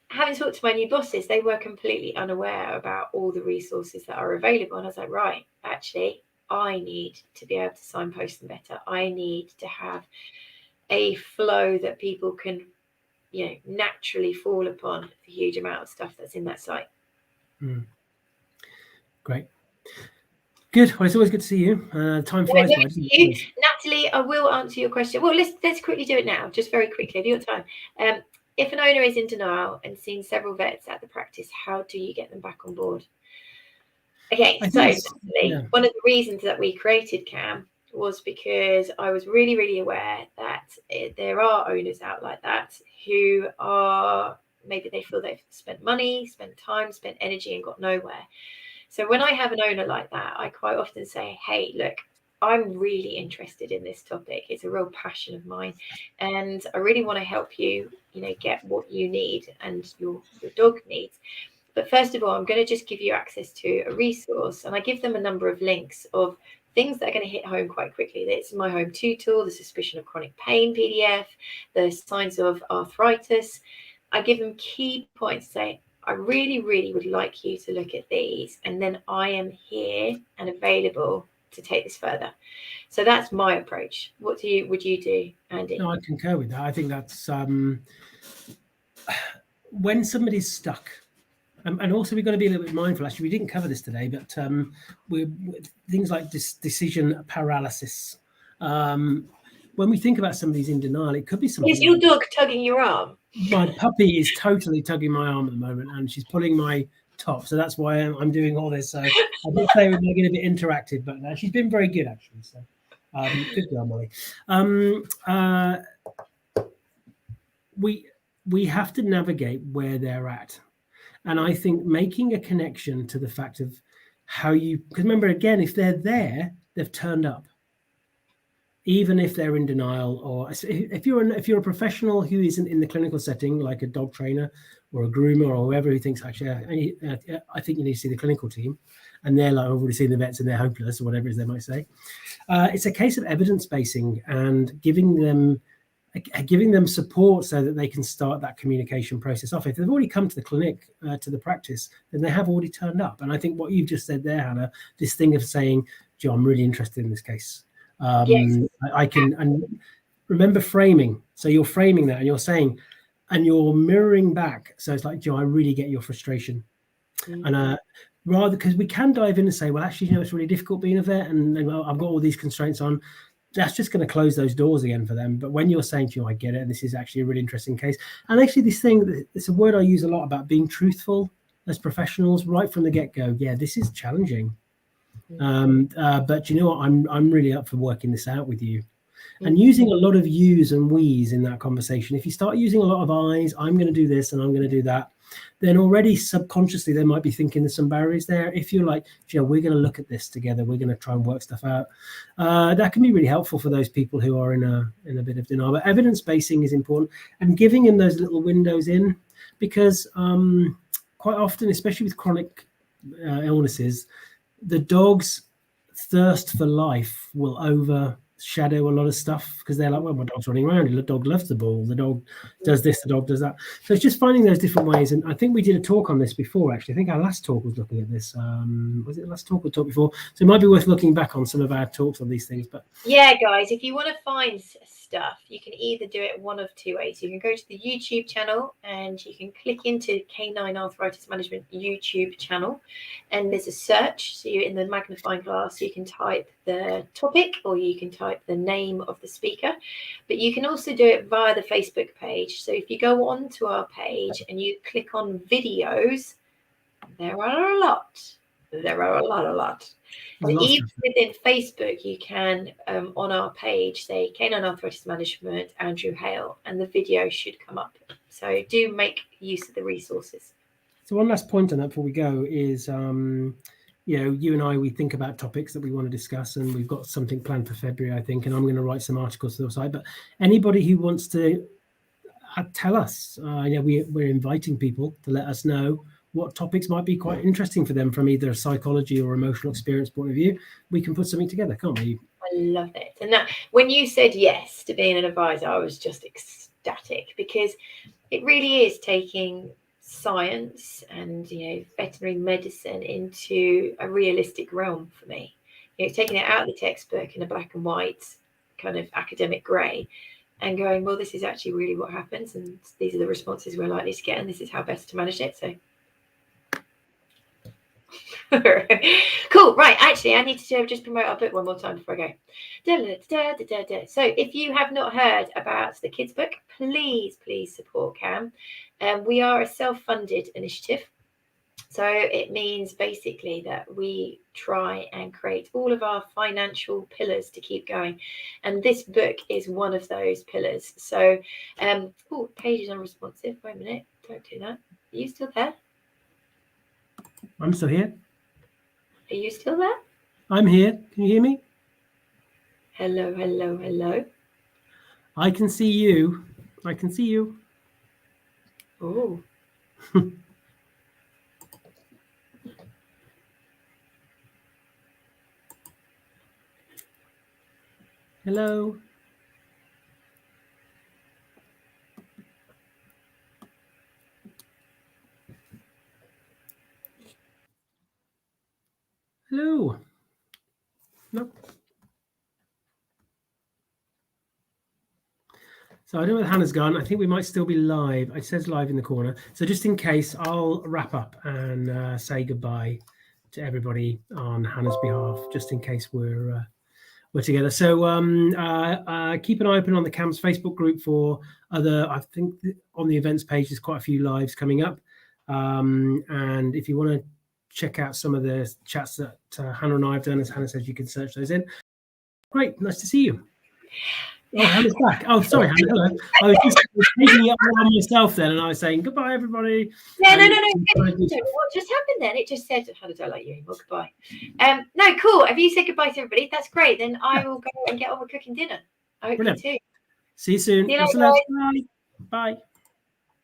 Having talked to my new bosses, they were completely unaware about all the resources that are available. And I was like, right, actually, I need to be able to signpost them better. I need to have a flow that people can, naturally fall upon the huge amount of stuff that's in that site. Great. Good. Well, it's always good to see you. Time flies by. Natalie, I will answer your question. Well, let's quickly do it now, just very quickly. Have you got time? If an owner is in denial and seeing several vets at the practice, how do you get them back on board? Okay, so Natalie, one of the reasons that we created CAM was because I was really, really aware that there are owners out like that who are, maybe they feel they've spent money, spent time, spent energy and got nowhere. So when I have an owner like that, I quite often say, hey, look, I'm really interested in this topic. It's a real passion of mine. And I really want to help you, get what you need and your dog needs. But first of all, I'm going to just give you access to a resource. And I give them a number of links of things that are going to hit home quite quickly. It's my home tutor, the suspicion of chronic pain PDF, the signs of arthritis. I give them key points, say, I really, really would like you to look at these. And then I am here and available to take this further. So that's my approach. What would you do, Andy? No, I concur with that. I think that's when somebody's stuck. And also, we've got to be a little bit mindful. Actually, we didn't cover this today, but things like decision paralysis. When we think about somebody's in denial, it could be something. Is your dog tugging your arm? My puppy is totally tugging my arm at the moment, and she's pulling my top. So that's why I'm doing all this. So I did say we're getting a bit interactive, but she's been very good, actually. So good girl, Molly. We have to navigate where they're at. And I think making a connection to the fact of how because remember, again, if they're there, they've turned up. Even if they're in denial, or if you're a professional who isn't in the clinical setting, like a dog trainer or a groomer or whoever who thinks, actually, I think you need to see the clinical team, and they're like, I've already seen the vets and they're hopeless, or whatever it is they might say. It's a case of evidence basing and giving them support so that they can start that communication process off. If they've already come to the clinic, to the practice, then they have already turned up. And I think what you've just said there, Hannah, this thing of saying, Joe, I'm really interested in this case. Yes. I can, and remember framing. So you're framing that and you're saying, and you're mirroring back. So it's like, Joe, I really get your frustration. Mm-hmm. And rather, because we can dive in and say, well, actually, it's really difficult being a vet, and I've got all these constraints on. That's just going to close those doors again for them. But when you're saying to you, I get it, and this is actually a really interesting case. And actually, this thing, it's a word I use a lot about being truthful as professionals right from the get-go. Yeah, this is challenging. But you know what? I'm really up for working this out with you. And using a lot of yous and we's in that conversation. If you start using a lot of I's, I'm going to do this and I'm going to do that, then already subconsciously they might be thinking there's some barriers there. If you're like, Joe, we're going to look at this together, we're going to try and work stuff out. That can be really helpful for those people who are in a bit of denial. But evidence basing is important, and giving them those little windows in, because quite often, especially with chronic illnesses, the dog's thirst for life will overshadow a lot of stuff, because they're like, well, my dog's running around, the dog loves the ball, the dog does this, the dog does that. So it's just finding those different ways. And I think we did a talk on this before, actually. I think our last talk was looking at this. Was it the last talk we talked before? So it might be worth looking back on some of our talks on these things. But yeah, guys, if you want to find stuff, you can either do it one of two ways. You can go to the YouTube channel and you can click into Canine Arthritis Management YouTube channel, and there's a search. So you're in the magnifying glass, you can type the topic or you can type the name of the speaker, but you can also do it via the Facebook page. So if you go on to our page and you click on videos, there are a lot. And even within Facebook, you can, on our page, say Canine Arthritis Management, Andrew Hale, and the video should come up. So do make use of the resources. So one last point on that before we go is, you and I, we think about topics that we want to discuss, and we've got something planned for February, I think, and I'm going to write some articles to the site. But anybody who wants to tell us, we're inviting people to let us know what topics might be quite interesting for them from either a psychology or emotional experience point of view, we can put something together, can't we? I love it. And that when you said yes to being an advisor, I was just ecstatic, because it really is taking science and, you know, veterinary medicine into a realistic realm for me. You know, taking it out of the textbook in a black and white kind of academic grey and going, well, this is actually really what happens, and these are the responses we're likely to get, and this is how best to manage it. So cool. Right, actually I need to just promote our book one more time before I go. So if you have not heard about the kids book, please support Cam. We are a self-funded initiative, so it means basically that we try and create all of our financial pillars to keep going, and this book is one of those pillars. So oh, page is unresponsive. Wait a minute, don't do that. Are you still there? I'm still here. Are you still there? I'm here. Can you hear me? Hello, hello, hello. I can see you. I can see you. Oh. Hello. Hello. No. So I don't know where Hannah's gone. I think we might still be live. It says live in the corner. So just in case, I'll wrap up and say goodbye to everybody on Hannah's behalf, just in case we're together. So keep an eye open on the CAMS Facebook group for other, I think on the events page, there's quite a few lives coming up. And if you want to check out some of the chats that Hannah and I have done, as Hannah says, you can search those in. Great, nice to see you. Oh, Hannah's back. Oh, sorry, Hannah. Hello. I was just taking it up on myself then, and I was saying goodbye, everybody. Yeah, no. What just happened then? It just said, "Hannah, don't like you anymore. Goodbye." No, cool. Have you said goodbye to everybody? That's great. Then I will go and get on with cooking dinner. I hope you too. See you soon. See you later, Bye. Bye.